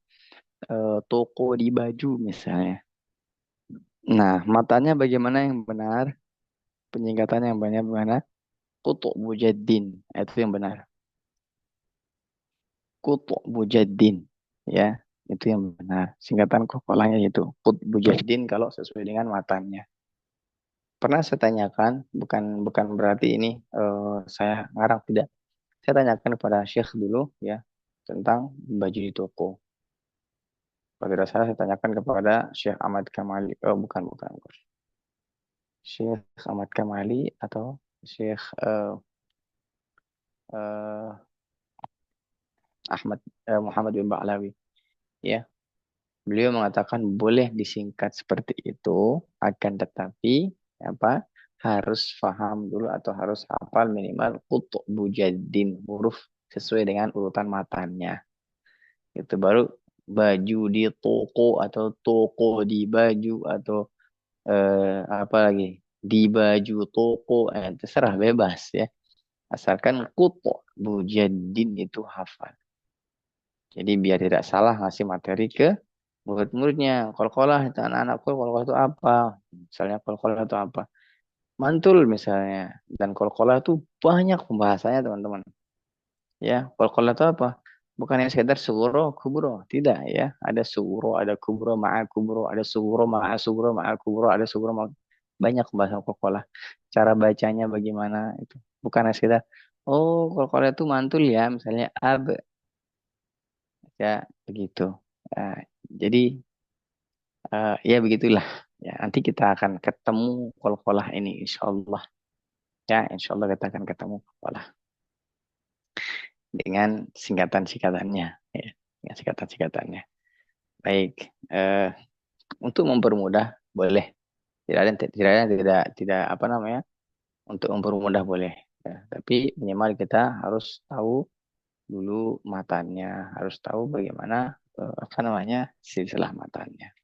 toko di baju misalnya. Nah, matanya bagaimana yang benar? Penyingkatan yang banyak bagaimana? Kutuk bujaddin. Itu yang benar. Kutuk bujaddin. Ya, itu yang benar. Singkatan kokolanya itu. Kutuk bujaddin kalau sesuai dengan matanya. Pernah saya tanyakan, bukan berarti ini saya ngarang, tidak. Saya tanyakan kepada Syekh dulu ya tentang baju di toko. Pada dasarnya saya tanyakan kepada Syekh Ahmad Kamali. Oh, bukan. Syekh Ahmad Kamali atau Syekh eh, Ahmad Muhammad bin Ba'lawi. Ya, beliau mengatakan boleh disingkat seperti itu, akan tetapi apa? Harus paham dulu atau harus hafal minimal kutuk bujaddin, huruf sesuai dengan urutan matanya. Itu baru baju di toko atau toko di baju atau apa lagi? Di baju toko, terserah, bebas ya. Asalkan kutuk bujaddin itu hafal. Jadi biar tidak salah ngasih materi ke murid-muridnya. Kol-kolah itu anak-anakku, kol-kolah itu apa? Misalnya kol-kolah itu apa? Mantul misalnya. Dan kol-kolah itu banyak pembahasannya teman-teman. Ya, kol-kolah itu apa? Bukan yang sekedar sugro, kubro. Tidak ya. Ada sugro, ada kubro, ma'a kubro, ada sugro, ma'a sugro, ma'a kubro, ada sugro, ma'a... Banyak pembahasan kol-kolah. Cara bacanya bagaimana itu. Bukan yang sekedar, oh kol-kolah itu mantul ya. Misalnya ab, ya begitu. Nah, jadi ya begitulah. Ya, nanti kita akan ketemu kol-kolah ini insya Allah. Ya, insya Allah kita akan ketemu kol-kolah dengan singkatan-singkatannya. Ya, dengan singkatan-singkatannya. Baik, untuk mempermudah boleh. Tidak apa namanya, untuk mempermudah boleh. Ya, tapi minimal kita harus tahu dulu matanya, harus tahu bagaimana apa namanya silsilah matanya.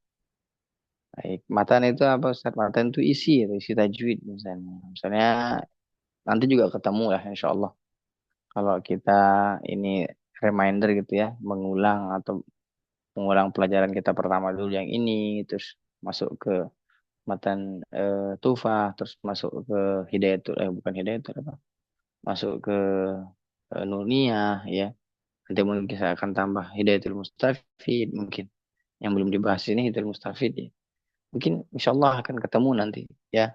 Baik, matan itu apa Ustaz? Matan itu isi, atau isi tajwid misalnya. Misalnya nanti juga ketemu ya insya Allah. Kalau kita ini reminder gitu ya, mengulang pelajaran kita pertama dulu yang ini, terus masuk ke matan Tufah, terus masuk ke Hidayatul, bukan Hidayatul apa? Masuk ke Nuniyah ya. Nanti mungkin kita akan tambah Hidayatul Mustafid mungkin. Yang belum dibahas ini Hidayatul Mustafid ya. Mungkin insya Allah akan ketemu nanti ya.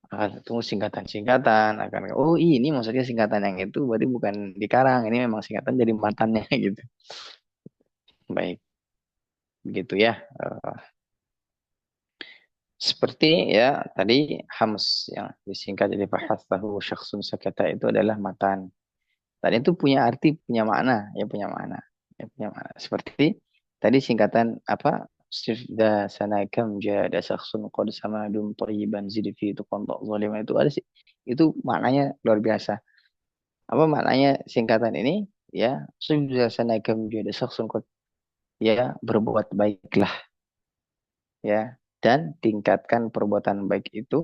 Akan ketemu singkatan-singkatan. Oh ini maksudnya singkatan yang itu berarti bukan dikarang. Ini memang singkatan dari matannya gitu. Baik, begitu ya. Seperti ya tadi hams yang disingkat jadi fahathahu syakhsun sakata itu adalah matan. Dan itu punya arti, punya makna, ya punya makna. Ya punya makna. Seperti tadi singkatan apa? Sifda sanakam jada syakhsun qad samadum thayyiban zid fi itu qanta zalimah itu ada sih. Itu maknanya luar biasa. Apa maknanya singkatan ini? Ya, sifda sanakam jada syakhsun qad ya berbuat baiklah ya dan tingkatkan perbuatan baik itu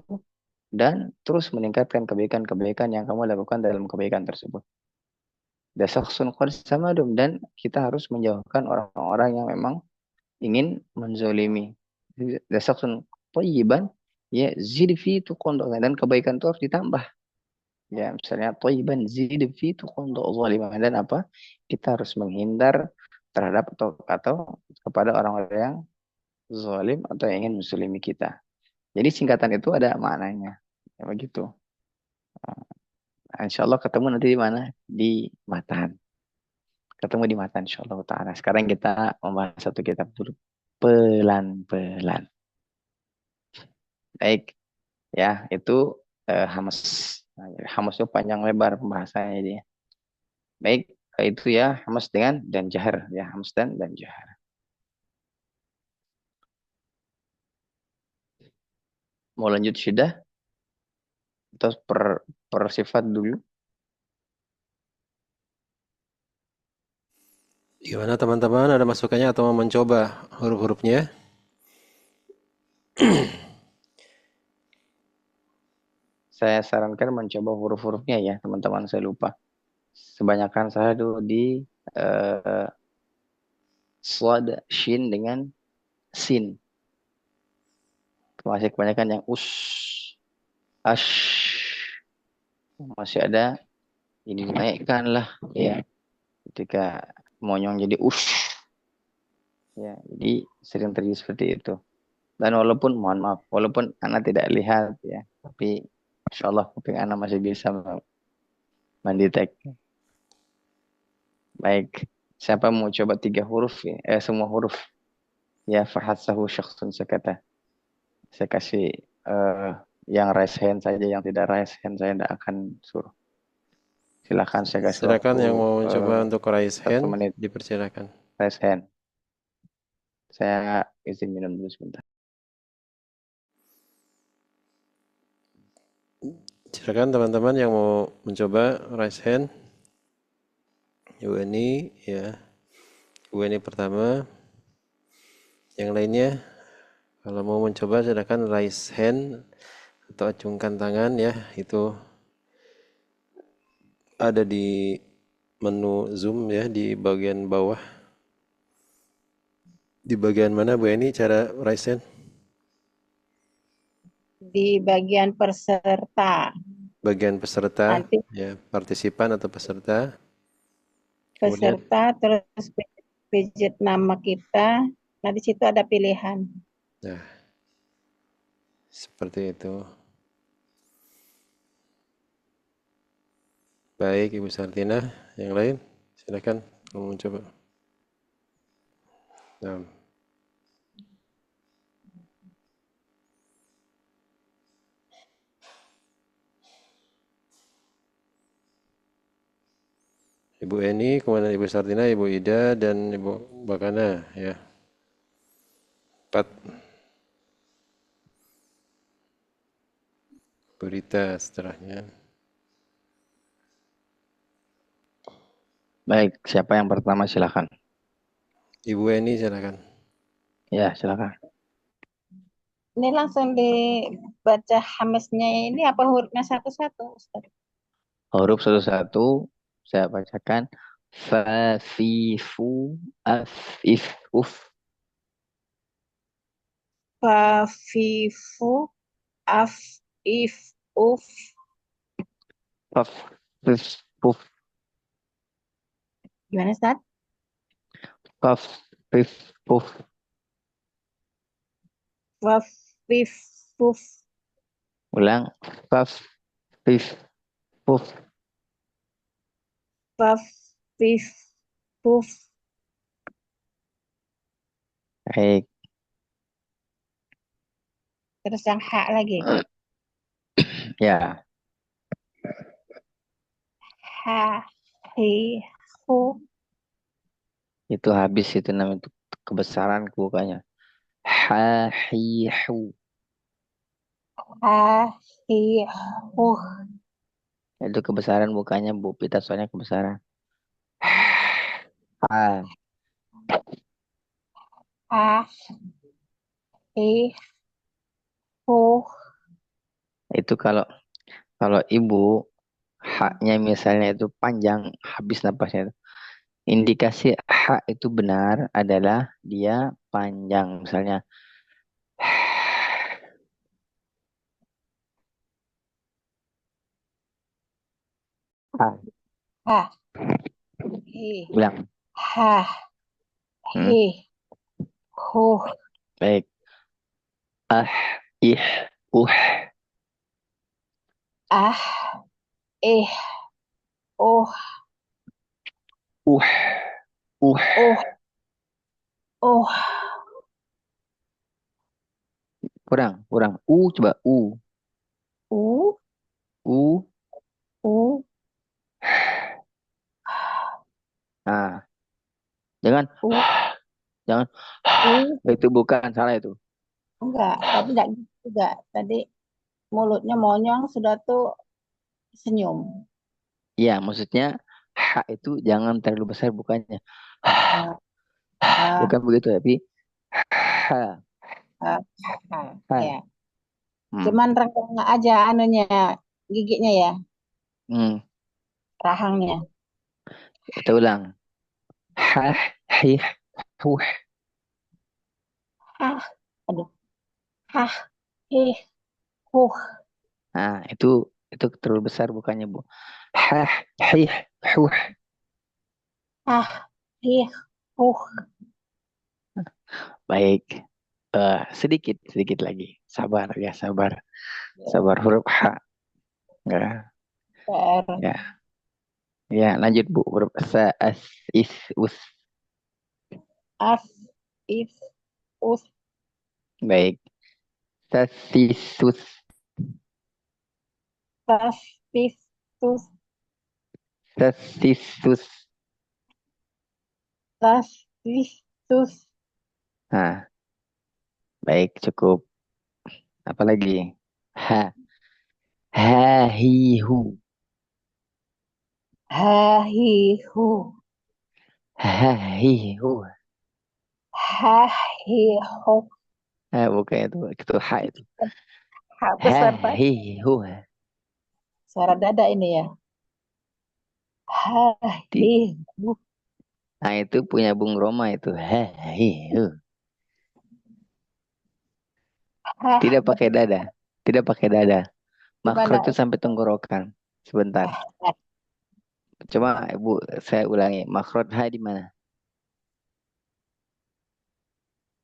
dan terus meningkatkan kebaikan-kebaikan yang kamu lakukan dalam kebaikan tersebut. Dasaksun samadum dan kita harus menjauhkan orang-orang yang memang ingin menzolimi. Dasaksun thayyiban ya zid fi tuqonda dan kebaikan itu harus ditambah. Ya misalnya thayyiban zid fi tuqonda zalimah dan apa? Kita harus menghindar terhadap atau kepada orang-orang yang zalim atau yang ingin menzolimi kita. Jadi singkatan itu ada maknanya. Ya begitu. Insya Allah ketemu nanti di mana? Di Matan. Ketemu di Matan insya Allah ta'ala. Sekarang kita membahas satu kitab dulu. Pelan-pelan. Baik. Ya, itu Hamas. Nah, Hamas itu panjang lebar pembahasannya dia. Baik. Itu ya Hamas dengan dan Jahar. Ya, Hamas dan Jahar. Mau lanjut sudah? Atau per sifat dulu? Gimana teman-teman? Ada masukannya atau mau mencoba huruf-hurufnya? Saya sarankan mencoba huruf-hurufnya ya, teman-teman. Saya lupa. Sebanyakan saya dulu di uh, Swad, Shin dengan Sin. Masih kebanyakan yang Ash. Masih ada ini dinaikkan lah ya. Ketika monyong jadi ya, jadi sering terjadi seperti itu. Dan walaupun mohon maaf, walaupun anak tidak lihat ya, tapi insya Allah kuping anak masih bisa mendetek. Baik, siapa mau coba 3 huruf ya? Semua huruf ya fahasahu syakhsun sakata. Saya kasih yang raise hand saja, yang tidak raise hand saya tidak akan suruh. Silakan saya kasih Silakan waktu yang mau mencoba untuk raise 1 hand, menit dipersilakan. raise hand. Saya izin minum dulu sebentar. Silakan teman-teman yang mau mencoba raise hand. Ibu ini ya. Ibu ini pertama. Yang lainnya kalau mau mencoba silakan raise hand atau acungkan tangan ya. Itu ada di menu Zoom ya di bagian bawah. Di bagian mana Bu Eni cara raise hand? Di bagian peserta. Bagian peserta Nanti ya, partisipan atau peserta. Kemudian peserta terus pijit nama kita. Nah, di situ ada pilihan. nah, seperti itu. Baik Ibu Sartina, yang lain silakan mau mencoba. Nah, Ibu Eni, kemudian Ibu Sartina, Ibu Ida, dan Ibu Bakana ya. 4 berita setelahnya. Baik, siapa yang pertama silakan. Ibu Eni silakan. Ya, silakan. Ini langsung dibaca Hamisnya ini apa hurufnya satu-satu, Ustaz? Huruf satu-satu saya bacakan. Fa, fi, fu, af, if, uf. Fa, fi, fu, af, if, uf. Faf, fif, puf. Gimana, Ustaz? Faf, fif, puf. Waf, fif, fuf, Ulang. Faf, fif, fuf. faf, fif, fuf. Baik. Terus yang ha lagi. Ya, Ha, hi, hu, itu habis itu namanya itu kebesaran bukannya. Ha, hi, hu. ha, hi, hu, Itu kebesaran bukannya Bu. Pita soalnya kebesaran. Ha. ha, hi, hu. Itu kalau kalau ibu haknya misalnya itu panjang habis napasnya itu. Indikasi hak itu benar adalah dia panjang misalnya. Ha. Ha, hi, Bilang. ha, Hmm, hi, hu, baik. Ah, ih, ah, ih, uh, uh, uh. uh, uh, Kurang, kurang. Coba u, u. u, Nah, jangan, u, jangan. u. Itu bukan salah itu. Enggak, tadi enggak gitu juga. Tadi mulutnya monyong sudah tuh senyum. Iya, maksudnya hak itu jangan terlalu besar bukannya. Ah, ah, Bukan begitu, tapi ha, ah, ah, ha. ya. Hmm, Cuman renggang aja anunya, giginya ya, hmm. rahangnya. Kita ulang. Ha, hi, hu. Hah, aduh, hah, ih, huh, Nah, itu terlalu besar bukannya, Bu. Ha, hi, hu. hah, ih, huh. Baik. Sedikit, sedikit lagi. Sabar ya, sabar. Ya, Sabar huruf H. Ya, PR. ya. Ya, lanjut Bu. Huruf sa, as, is, us. As, if, us, Baik. Sasisus. tas, tis, tus, Sasisus. tas, tis, tus, Nah, baik, cukup. Apa lagi? Ha. Ha, hi, hu. ha, hi, hu, Ha, hi, hu. ha, hi, hu. Bukan itu ha itu. Ha Ha, besar Pak. hi, hu. Suara dada ini ya. Ha, Ti- hi, hu, Nah, itu punya Bung Roma itu. Ha, hi, hu. ha, Tidak pakai dada. Tidak pakai dada. Makro gimana? itu sampai tenggorokan. Sebentar. Ah, Coba Ibu, saya ulangi. Makrot H di mana?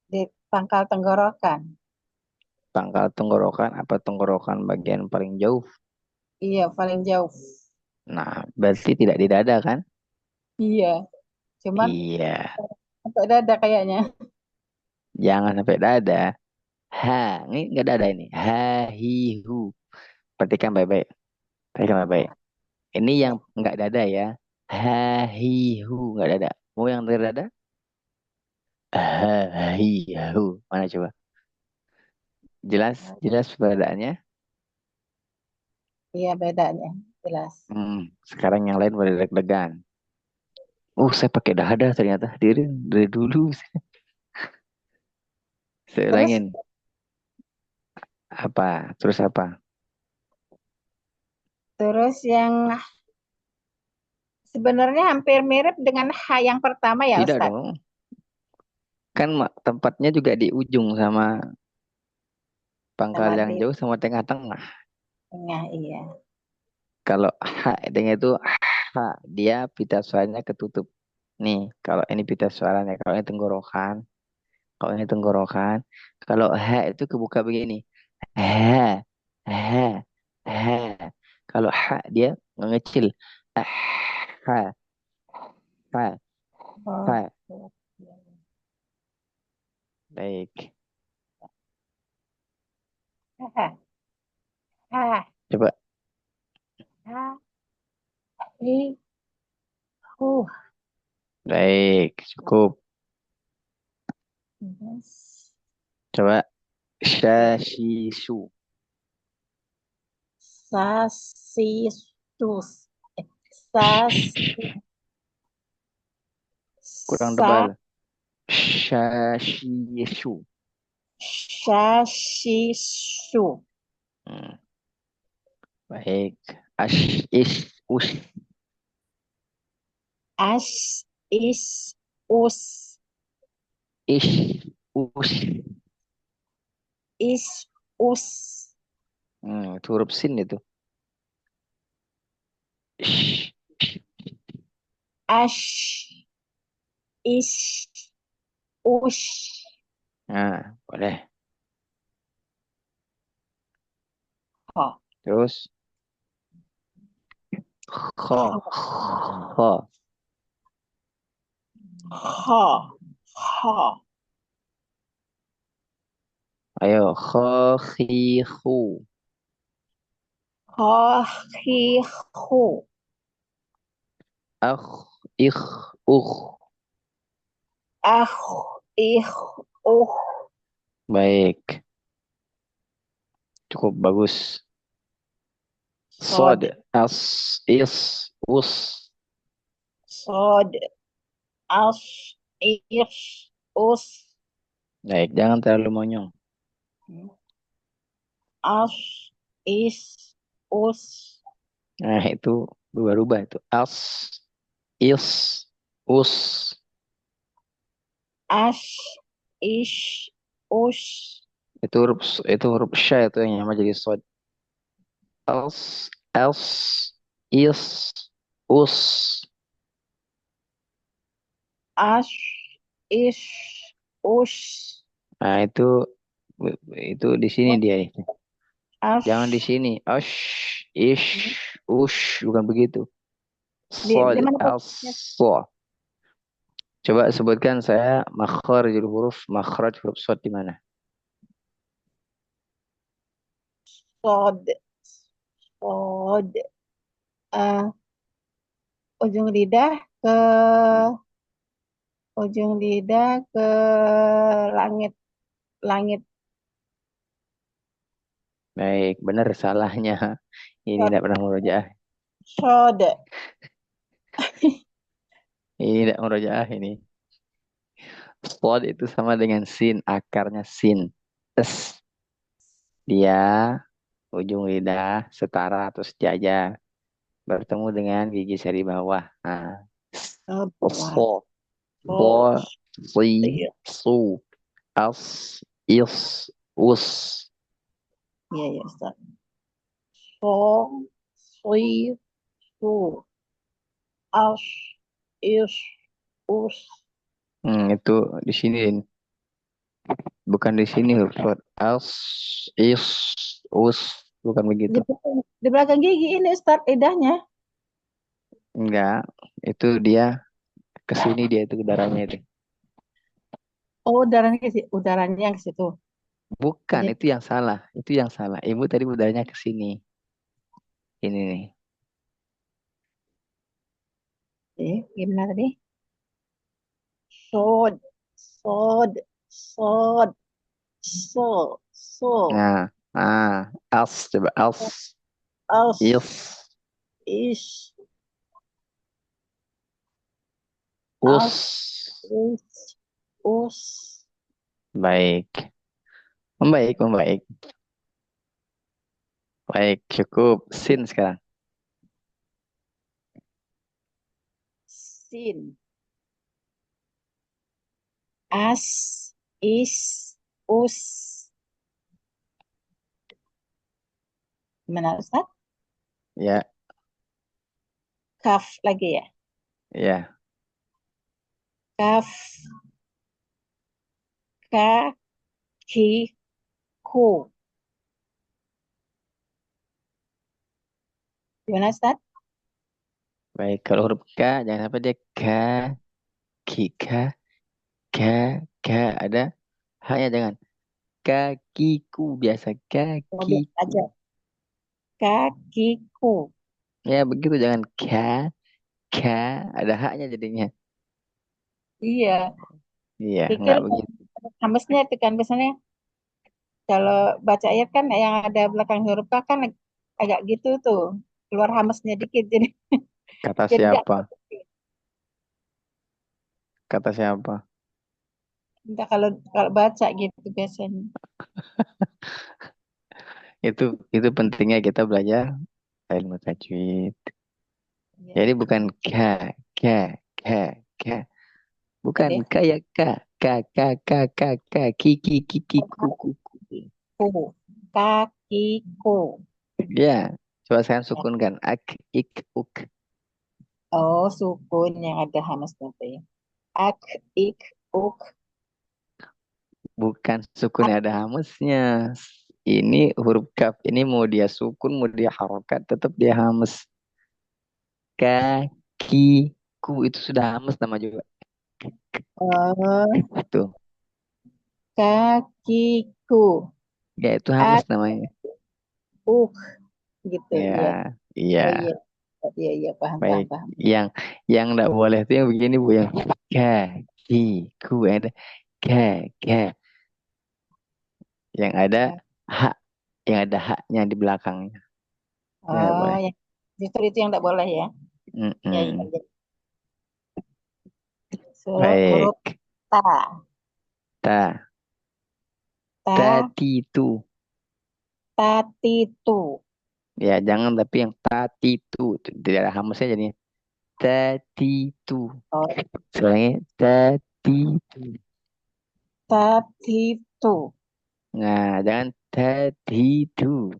di pangkal tenggorokan. Pangkal tenggorokan apa tenggorokan bagian paling jauh? Iya, paling jauh. Nah, berarti tidak di dada kan? Iya, cuman Iya. untuk dada kayaknya. Jangan sampai dada. Ha, ini enggak dada ini. Ha, hi, hu. Perhatikan baik-baik. Perhatikan baik-baik. Ini yang Ya. enggak dada ya. Ha, hi, hu. Enggak dada. Mau yang dada? Ha, hi, hu. Mana coba? Jelas, jelas perbedaannya. Iya, bedanya jelas. Sekarang yang lain boleh deg-degan. Saya pakai dada ternyata. Dari dulu. Saya Terus ulangin. Apa? Terus apa? terus yang sebenarnya hampir mirip dengan H yang pertama ya, Tidak Ustadz. dong. Kan tempatnya juga di ujung sama pangkal Sama yang di jauh sama tengah-tengah. tengah, iya. Kalau H dengan itu H, dia pita suaranya ketutup. Nih, kalau ini pita suaranya, kalau ini tenggorokan, Kalau ini tenggorokan. Kalau ha itu kebuka begini. Ha, ha, ha. Kalau ha dia mengecil. Ah, ha, ha, Oh, ha. Baik. ha, ha, Coba. ha, i, hu. Baik, cukup. Yes. Coba. Shashisu. Sasisus. Sas, Kurang sa, tebal. Shashisu. sashisu. Hmm, baik. Ash, is, us. As, is, us. Ish, us. Is, us. Itu huruf sin itu. Sh, Ash, is, us. nah, boleh. Ha, Terus. Kho. ha, Kho. ha, ha. Ayo. Kho, khi, khu. Ha, hi, hu. Akh, ikh, ukh. Ah, ih, uh. Baik. Cukup bagus. Sod, Sod, as, is, us. sod, as, is, us. Baik, jangan terlalu monyong. As, is, us. Nah, itu berubah-ubah itu. As, is, us. As, is, us. Itu huruf sya itu yang nyama jadi sod. As, is, us. As, is, us. Nah, itu di sini dia. As, Jangan di sini. Ash, ish, ush, bukan begitu. di Sod, mana as, posisinya? so. Coba sebutkan saya makhraj huruf sod di mana? Sod, sod. Eh, ujung lidah ke ujung lidah ke langit, langit. Baik, benar salahnya. Ini tidak pernah murojaah. Sod, Ini tidak murojaah ini. Sod itu sama dengan sin, akarnya sin. Es. Dia ujung lidah setara atau sejajar bertemu dengan gigi seri bawah. Nah, bawah. so, so, Oh, si, iya, su, as, is, us. iya, iya, Ustaz. So, si, su, as, is, us. Itu di sini, bukan di sini huruf sod. As, is, us, bukan begitu. Di belakang gigi ini Ustaz, lidahnya. Enggak, itu dia kesini dia itu udaranya itu. Oh, udaranya yang ke situ. Bukan, Jadi, itu yang salah. Itu yang salah. Ibu tadi udaranya ke sini. Ini nih. gimana tadi? Sod, sod, sod, so, Nah, else coba else, as, is, is, as, us. is, us. Baik, membaik, membaik. Baik, cukup. Sin sekarang. Sin, as, is, us. Gimana Ustaz? Ya, Kaf lagi ya. ya. Kaf, Ka, ki, ku. Gimana Ustaz? Baik, kalau huruf K jangan sampai dia ki, ka, ada haknya jangan. Kakiku biasa, Oh, biasa kakiku. aja. Kakiku. Ya begitu, jangan ka, ada haknya jadinya. Iya. Iya, Pikir nggak begitu. hamesnya itu kan biasanya kalau baca ayat kan yang ada belakang huruf K kan agak gitu tuh. Keluar hamesnya dikit jadi Kata jadi nggak siapa? Kata siapa? entah kalau kalau baca gitu biasanya. Itu pentingnya kita belajar ilmu tajwid. Iya. Jadi bukan ka, ka, ka. Bukan Jadi kayak ki, ku. ku. Kakiku. Ya, coba sekarang sukunkan. Ik, uk. Oh, sukun yang ada hamesnya tuh ya. Ak, ik, uk. Bukan sukun yang ada hamasnya. Ini huruf kaf. Ini mau dia sukun, mau dia harokat, tetap dia hamas. Kakiku itu sudah hamas nama juga. Oh, Tuh. kakiku. Ya, itu hamas Ak, namanya. uk. Gitu, iya. Ya, iya. Oh iya. Oh, iya, iya, paham, paham, Baik. paham. Yang enggak boleh tuh yang begini Bu, yang kakiku ada ka. Yang ada hak, yang ada haknya di belakangnya. Ya, nggak Oh, boleh. ya. Justru itu yang tidak boleh ya. Ya, iya, Mm-mm. iya. Huruf Baik. ta. Ta, Ta, tati itu. tatitu. Ya, jangan tapi yang tati itu. Tidak ada hamasnya jadinya. Tati itu. Oh, Soalnya tati itu. tatitu. Nah, jangan tati itu.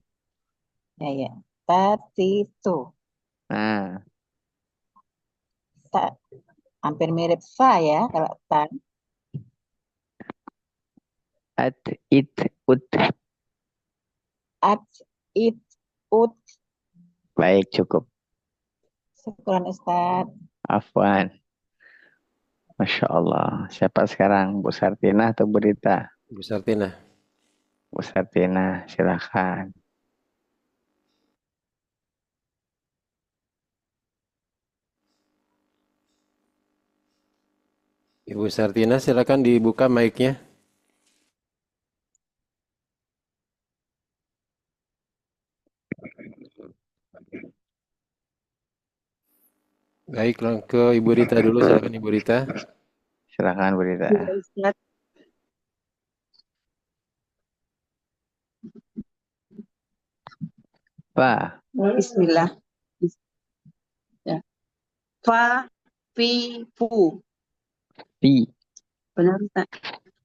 Ya, ya. Tatitu. Nah, Ta, hampir mirip sa ya kalau ta. at, it, ut. At, it, ut. Baik, cukup. Syukuran Ustaz. Afwan. Masya Allah. Siapa sekarang? Bu Sartina atau Bu Rita? Bu Sartina. Bu Sartina, silakan. Ibu Sartina silakan dibuka mic-nya. Baik, ke Ibu Rita dulu, silakan Ibu Rita. Silakan Bu Rita. Iya, Ustaz. Fa, Bismillah. Ya. Fa, fi, fu. fi, Benar Ustaz.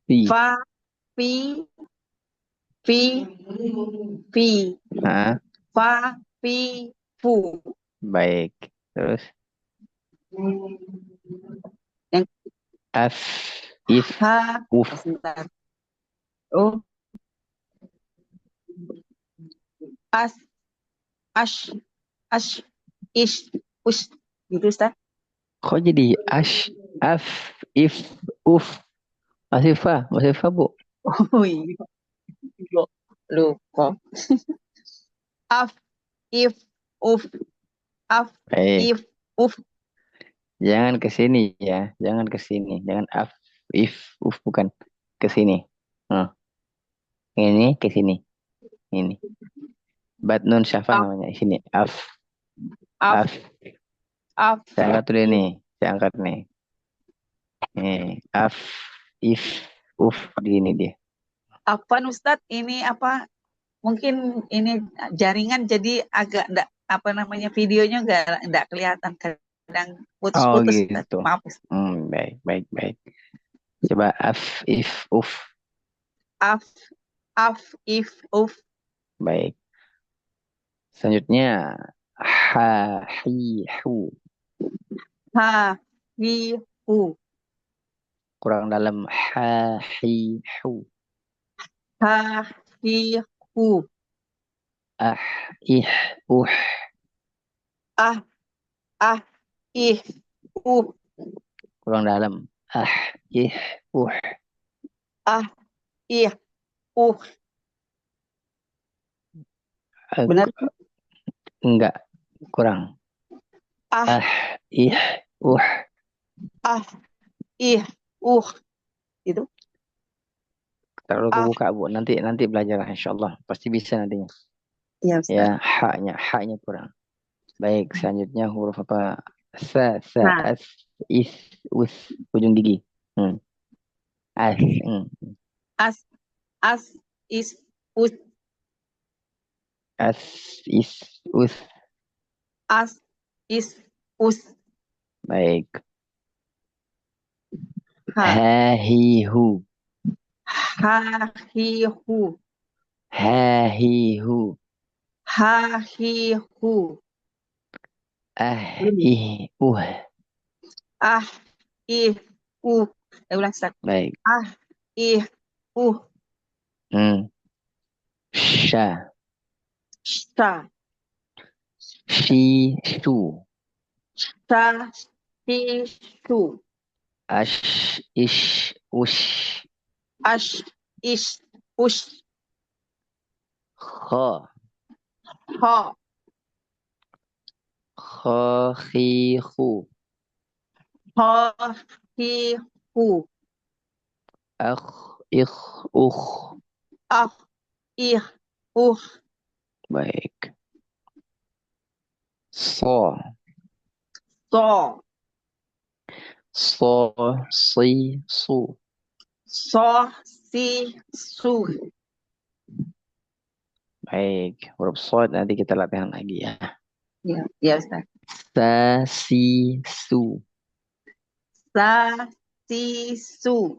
fi. Fa, fi, fi, fi. Ah, Fa, fi, fu. baik. Terus Yang af, if, ha, uf. sebentar. Oh, as, ash, ash, ish, us. Gitu Ustaz. Kok jadi ash, af, if, uf. Masih fa Bu. Oh iya. Lupa. Af, if, uf. Af, Baik. if, uf. Jangan ke sini ya. Jangan ke sini. Jangan af, if, uf. Bukan. Ke sini. Nah, ini ke sini. Ini. Bad nun syafa Af, namanya. Sini. Af, af, af. af, Saya angkat dulu if. nih. Saya angkat nih. Af, if, uf. Di sini dia. Afwan Ustadz, ini apa? Mungkin ini jaringan jadi agak enggak, apa namanya, videonya enggak kelihatan, kadang Oh putus-putus Ustadz. gitu. Maaf Ustadz. Baik, baik, baik. Coba af, if, uf. Af, af, if, uf. Baik. Selanjutnya ha, hi, hu. Ha, hi, hu. kurang dalam. Ha, hi, hu. Ha, hi, hu. Ah, ih, Ah, ah, ih, kurang dalam. Ah, ih, ah, ih, uh. Eh, Benar? enggak, kurang. Ah, Ah, ih, ah, ih, Itu. terlalu Ah, kebuka Bu. Nanti belajar insyaallah. Pasti bisa nantinya. ya Ustaz. Ya, haknya kurang. Baik, selanjutnya huruf apa? Sa, Nah, as, is, us, ujung gigi. As, as, as, is, us, as, is, us. as, is, us. Baik. Ha, Ha, hi, hu. ha, hi, hu. Ha, hi, hu. Ha, hi, hu. Ah, Belum. ih, Ah, ih, ulang Ustaz. Baik. Ah, ih, Hmm. Sha, sha, shi, shu. sha, shi, shu. Ash, ish, ush. Ash, ish, ush. Kha, Ha, kha, khi, khu. ha, hi, hu. Akh, ikh, ukh. Ah, ih, Baik. So, so, so, si, su. so, si, su. Baik. Huruf sod nanti kita latihan lagi ya. Ya, ya Ustaz. Sa, si, su. Sa, si, su.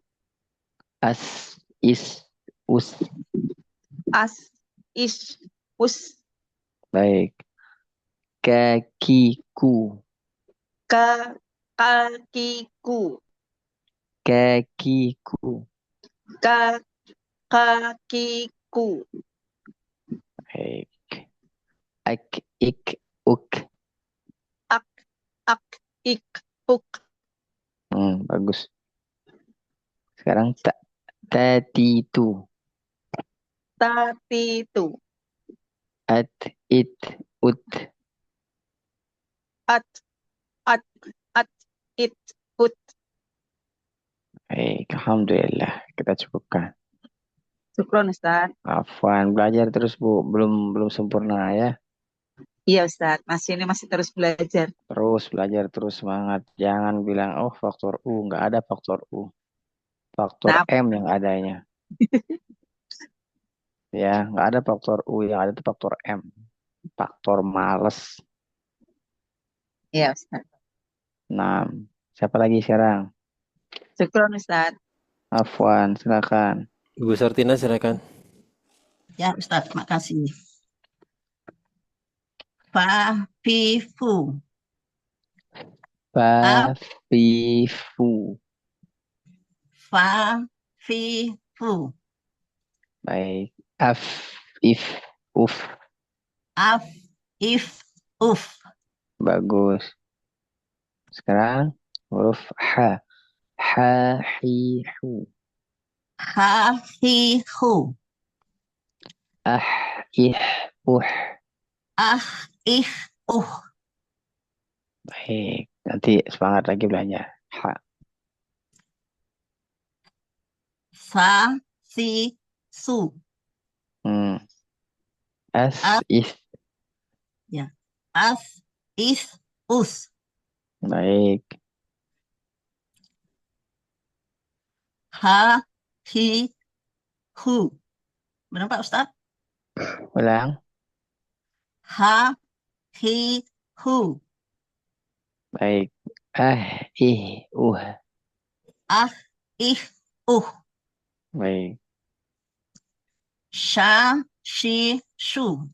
As, is, us. As, ish, us. Baik. Kaki, ku. Ka, kakiku. Kaki, ku. Ka, kakiku. Baik. Ak, ik, uk. Ak, ak, ik, uk. Bagus. Sekarang tak, tati, tu. Tatitu. At, it, ut. At, at, at, it, ut. Baik. Alhamdulillah. Kita cukupkan. Syukron Ustaz. Afwan, belajar terus Bu. Belum sempurna ya. Iya Ustaz, ini masih terus belajar. Terus belajar, terus semangat. Jangan bilang, oh faktor U. Nggak ada faktor U. Faktor Nah, M yang adanya. Ya, nggak ada faktor U. Yang ada itu faktor M. Faktor males. iya Ustaz. Nah, siapa lagi sekarang? Syukron Ustaz. Afwan, silakan. Ibu Sartina silakan. Ya Ustaz, makasih. Fa, fi, fu. Ap, Fafifu. fa, fi, fu. Baik. Af, if, uf. Af, if, uf. Bagus. Sekarang huruf H. Ha, hi, hu. Ha, hi, hu. Ah, ih, Ah, ih, Baik. Nanti semangat lagi belajar. Ha. Sa, si, su. Hmm. As, As, is. ya. As, is, us. Baik. Ha, hi, hu. Benar Pak Ustaz? Ulang. Ha, hi, hu. Baik. Ah, ih, Ah, ih, Baik. Sha, shi, shu.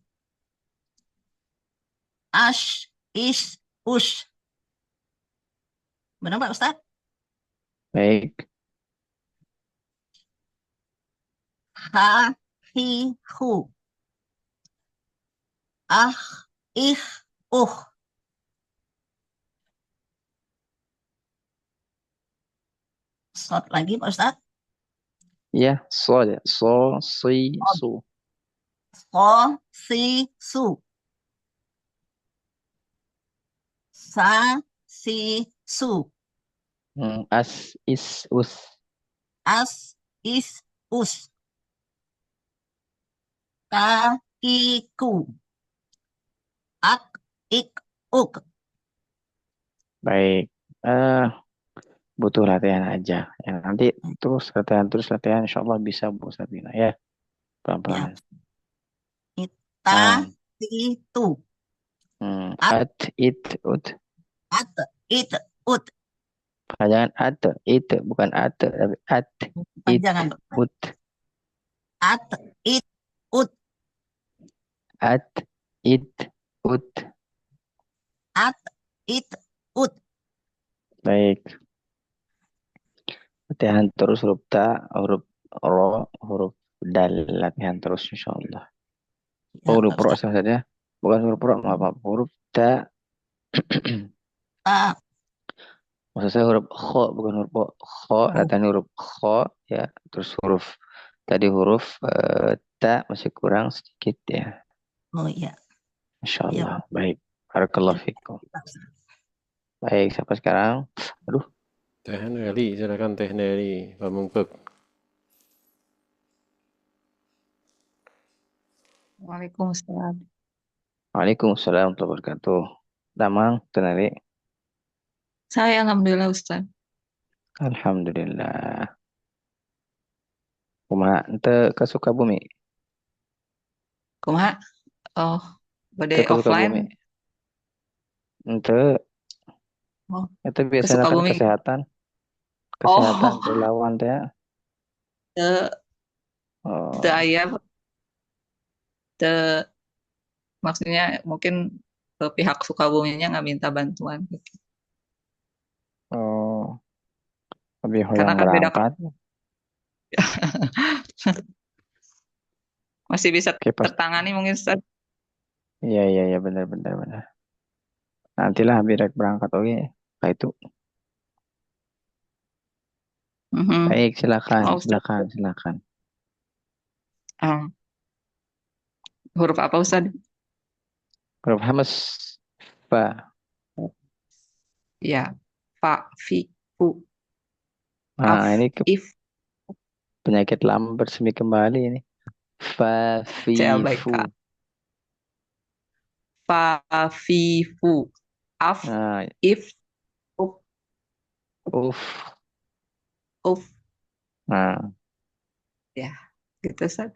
Ash, is, us. Benar Pak Ustaz? Baik. Ha, hi, hu. Ah, ih, Sod lagi Pak Ustadz. Ya, so ya. So, si, Sod. su. So, si, su. Sa, si, su. As, is, us. As, is, us. Ka, ki, ku. Ak, ik, uk. Baik. Eh, butuh latihan aja. Ya, nanti terus latihan, insya Allah bisa Bu Sabina ya. Ya. Pelan-pelan. Ita, ti, tu. At, At, it, ut. at, it, ut. Jangan at, it, bukan at, tapi at, it, Panjangan. ut. At, it, ut. At, it, ut. At, it, ut. Baik. Latihan terus huruf ta, huruf ro, huruf dal. Latihan terus insya Allah. Ya, Huruf Pak ro Ustadz. saja. Bukan huruf ro, maaf, maaf. Huruf ta. Ta, Maksud saya huruf kho, bukan huruf o. Kho, oh, latihan huruf kho, ya. Terus tadi huruf ta masih kurang sedikit ya. oh ya. Insya Ya, Allah. Baik. Barakallahu fikum. Pak Ustadz. Baik, siapa sekarang? Aduh, Teh Nelly, silakan Teh Nelly, Pak Mungpek. Waalaikumsalam. Waalaikumsalam warahmatullahi wabarakatuh. Damang, tenari. Saya alhamdulillah Ustaz. Alhamdulillah. Kumaha ente ke Sukabumi? Kumaha? Oh, bade Ente ke offline. Sukabumi? Ente, Oh, itu ke biasanya kan Sukabumi. kesehatan Oh, relawan teh. teu teu Oh, aya teu maksudnya mungkin pihak Sukabuminya nggak minta bantuan gitu. oh, lebih Karena hoyong kan beda berangkat. masih bisa Oke, pas. tertangani mungkin Ustaz. Iya, iya, iya, benar, benar, benar. Nantilah habis rek berangkat oke. Kayak itu. Mhm. Baik, silakan, Oh, Ustaz. silakan, silakan. Huruf apa Ustaz? Huruf hamas. Fa. Ya, fa, fi, fu, af, Nah, ini if, penyakit lama bersemi kembali ini. Fa, fi, fu. CLBK. Fa, fi, fu, af, Nah, if, uf, uf. uf. Nah, Ya, gitu Ustaz.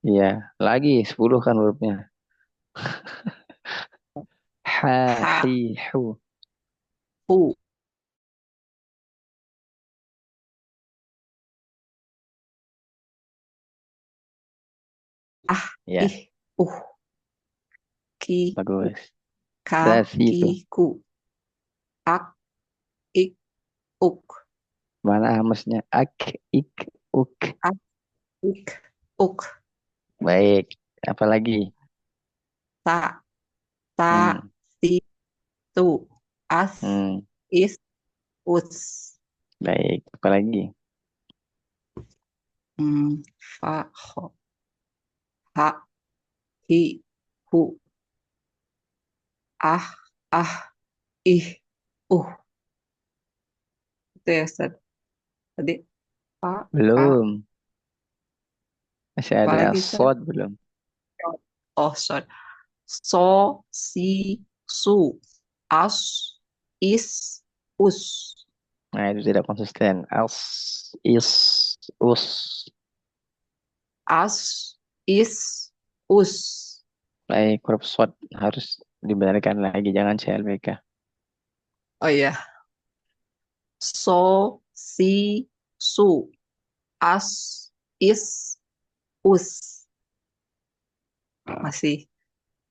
iya. Lagi 10 kan hurufnya. Ha, Ha, hi, hu. hu, ah, Ya, ih, ki, bagus. ka, Dasi ki, itu. ku, ak, ik, uk, Mana hamasnya? Ak, ik, uk. ak, ik, uk, Baik. Apa lagi? ta, ta, Hmm, ti, tu, as, hmm. is, us. Baik. Apa lagi? Fa, ho, ha, hi, hu, ah, ah, ih, uh. Itu ya Ustaz. Tadi fa, ka, Belum. Masih apa ada lagi Ustaz? sod belum? Oh, sorry. So, si, su, as, is, us. Nah, itu tidak konsisten. As, is, us. As, is, us. Baik, huruf sod harus dibenarkan lagi. Jangan CLBK. Oh iya. So, si, su, as, is, us. Masih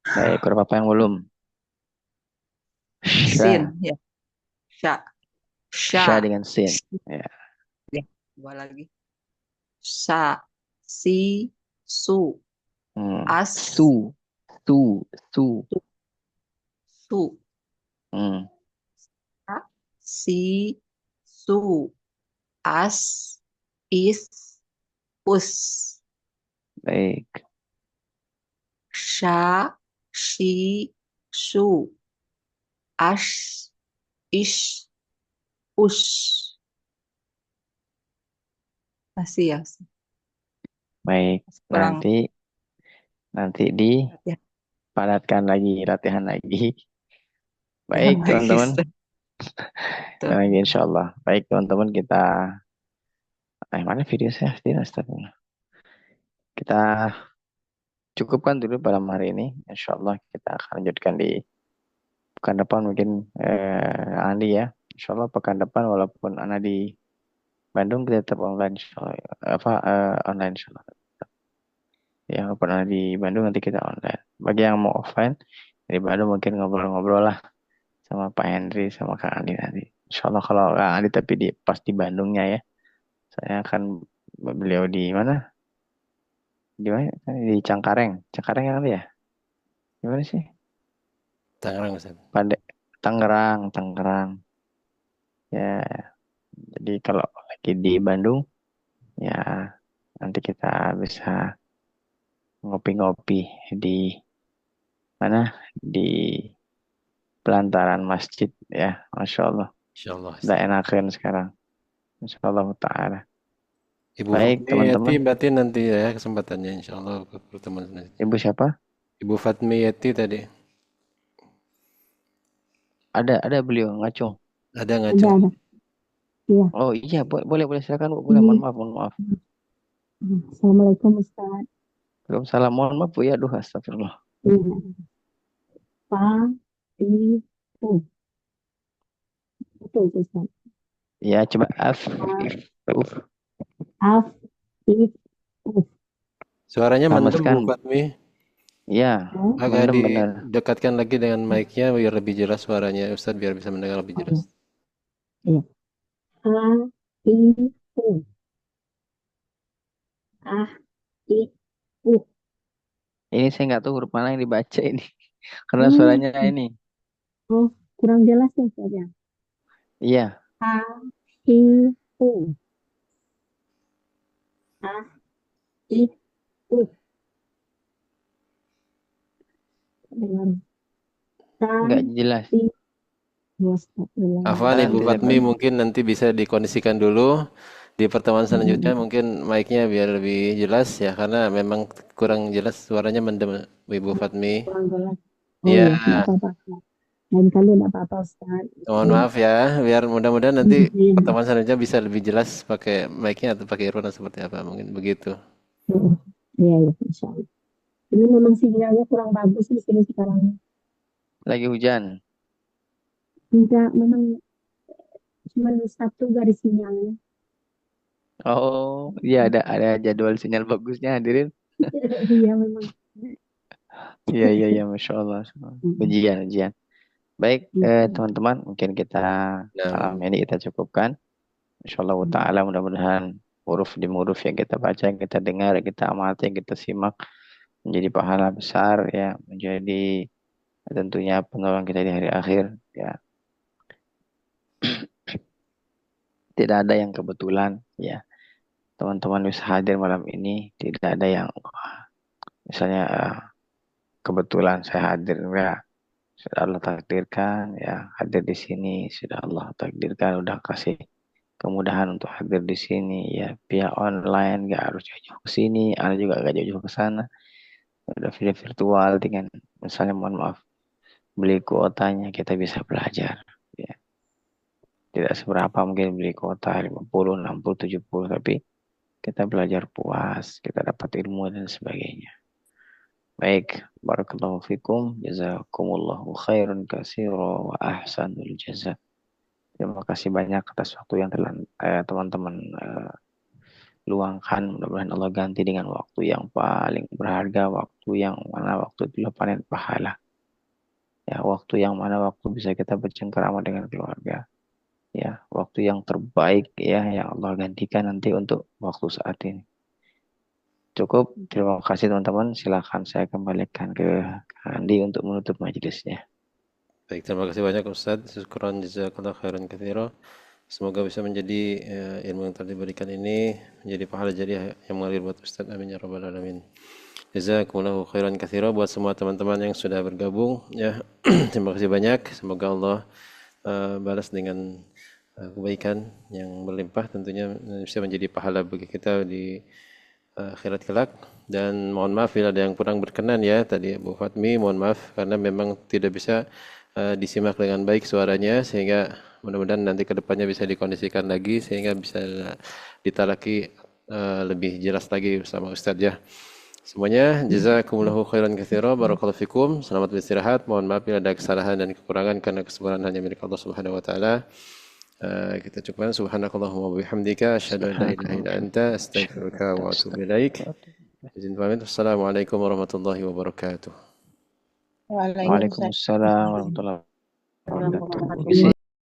Baik, huruf apa yang belum? sin Sya. ya. Sya, Sya sya, dengan sin. Ya. ya. Dua lagi. Sa, Si, su. As, Su. Su. Su. su. Hmm. Si, su. As, is, us. Baik. Sha, shi, su. Ash, ish, us. Masih ya. Baik. Kurang Nanti ya. dipadatkan lagi, latihan lagi. Yang Baik, lagi, teman-teman. Ustaz. Tuh. Lagi insya Allah. Baik, teman-teman, kita... mana video saya? Tidak, astagfirullah. Kita cukupkan dulu pada hari ini. Insya Allah kita akan lanjutkan di pekan depan mungkin Andi ya. Insya Allah pekan depan walaupun Anda di Bandung kita tetap online insya Allah. Online insya Allah. Ya, walaupun Anda di Bandung nanti kita online. Bagi yang mau offline dari Bandung mungkin ngobrol-ngobrol lah sama Pak Henry sama Kak Andi nanti. Insya Allah kalau Kak Andi tapi pas di Bandungnya ya. Saya akan beliau di mana? Di mana? Di Cengkareng. Cengkareng ya kali ya? Gimana sih? Tangerang Ustaz. Tangerang. Ya, jadi kalau lagi di Bandung, ya nanti kita bisa ngopi-ngopi di mana? Di pelantaran masjid ya, Masya Allah. Insyaallah Udah Ustaz. enakan sekarang. Insya Allah ta'ala. Ibu Baik, Fatmi Yati teman-teman. berarti nanti ya kesempatannya insyaallah pertemuan selanjutnya. Ibu siapa? Ibu Fatmi Yati tadi. Ada beliau ngacung. Ada ngacung. Ada. Iya. Oh iya, boleh silakan Bu. Boleh, mohon maaf. Assalamualaikum Ustaz. Waalaikumsalam, mohon maaf Bu ya, aduh astagfirullah. Iya. Itu. Betul Ustaz. Ya, coba Suaranya mendem Hamaskan. Bu Fatmi. Iya, Agak mendem benar. didekatkan lagi dengan mic-nya biar lebih jelas suaranya Ustaz, biar bisa mendengar lebih jelas. Iya. Ini saya nggak tahu huruf mana yang dibaca ini. Karena suaranya ini. Oh, kurang jelas ya Ustaz ya. Iya. Nggak jelas. Afwan Ibu Fatmi mungkin nanti bisa dikondisikan dulu di pertemuan selanjutnya mungkin mic-nya biar lebih jelas ya karena memang kurang jelas suaranya mendem Ibu Fatmi. Kurang jelas. Iya. Nggak apa-apa. Lain kali nggak apa-apa Ustaz. Mohon maaf ya, biar mudah-mudahan nanti pertemuan selanjutnya bisa lebih jelas pakai mic-nya atau pakai earphone seperti apa mungkin begitu. Iya, insya Allah. Ini memang sinyalnya kurang bagus di sini sekarang. Lagi hujan. Enggak, memang cuma satu garis sinyalnya. Oh, iya ada jadwal sinyal bagusnya hadirin. Iya memang. Iya, Masya Allah. Ujian. Baik, teman-teman, mungkin kita malam ini kita cukupkan. Insya Allah ta'ala mudah-mudahan huruf demi huruf yang kita baca, yang kita dengar, yang kita amati, yang kita simak menjadi pahala besar ya, menjadi tentunya penolong kita di hari akhir ya. Tidak ada yang kebetulan ya. Teman-teman bisa hadir malam ini, tidak ada yang misalnya kebetulan saya hadir enggak. Sudah Allah takdirkan ya, hadir di sini sudah Allah takdirkan, udah kasih kemudahan untuk hadir di sini ya, via online, nggak harus jauh-jauh ke sini, ada juga nggak jauh-jauh ke sana, udah video virtual dengan misalnya mohon maaf beli kuotanya kita bisa belajar ya. Tidak seberapa mungkin beli kuota 50, 60, 70, tapi kita belajar puas, kita dapat ilmu dan sebagainya. Baik, barakallahu fikum, jazakumullahu khairan katsira wa ahsanul jaza. Terima kasih banyak atas waktu yang telah teman-teman luangkan. Mudah-mudahan Allah ganti dengan waktu yang paling berharga, waktu yang mana waktu itu panen pahala. Ya, waktu yang mana waktu bisa kita bercengkerama dengan keluarga. Ya, waktu yang terbaik ya yang Allah gantikan nanti untuk waktu saat ini. Cukup, terima kasih teman-teman. Silakan saya kembalikan ke Andi untuk menutup majelisnya. Baik, terima kasih banyak Ustaz. Syukran jazakallahu khairan katsira. Semoga bisa menjadi ilmu yang telah diberikan ini menjadi pahala jariah yang mengalir buat Ustaz. Amin ya rabbal alamin. Jazakumullahu khairan katsira buat semua teman-teman yang sudah bergabung ya. Terima kasih banyak. Semoga Allah balas dengan kebaikan yang berlimpah, tentunya bisa menjadi pahala bagi kita di akhirat kelak. Dan mohon maaf bila ada yang kurang berkenan ya tadi Bu Fatmi, mohon maaf karena memang tidak bisa disimak dengan baik suaranya, sehingga mudah-mudahan nanti kedepannya bisa dikondisikan lagi sehingga bisa ditalaki lebih jelas lagi bersama Ustadz ya. Semuanya jazakumullahu khairan katsira, barakallahu fikum. Selamat beristirahat. Mohon maaf bila ada kesalahan dan kekurangan karena kesempurnaan hanya milik Allah Subhanahu wa taala. Kita cukupkan subhanakallahumma wa bihamdika asyhadu an la ilaha illa anta astaghfiruka wa atubu ilaik. Izin pamit. Wassalamualaikum warahmatullahi wabarakatuh. Waalaikumsalam warahmatullahi wabarakatuh.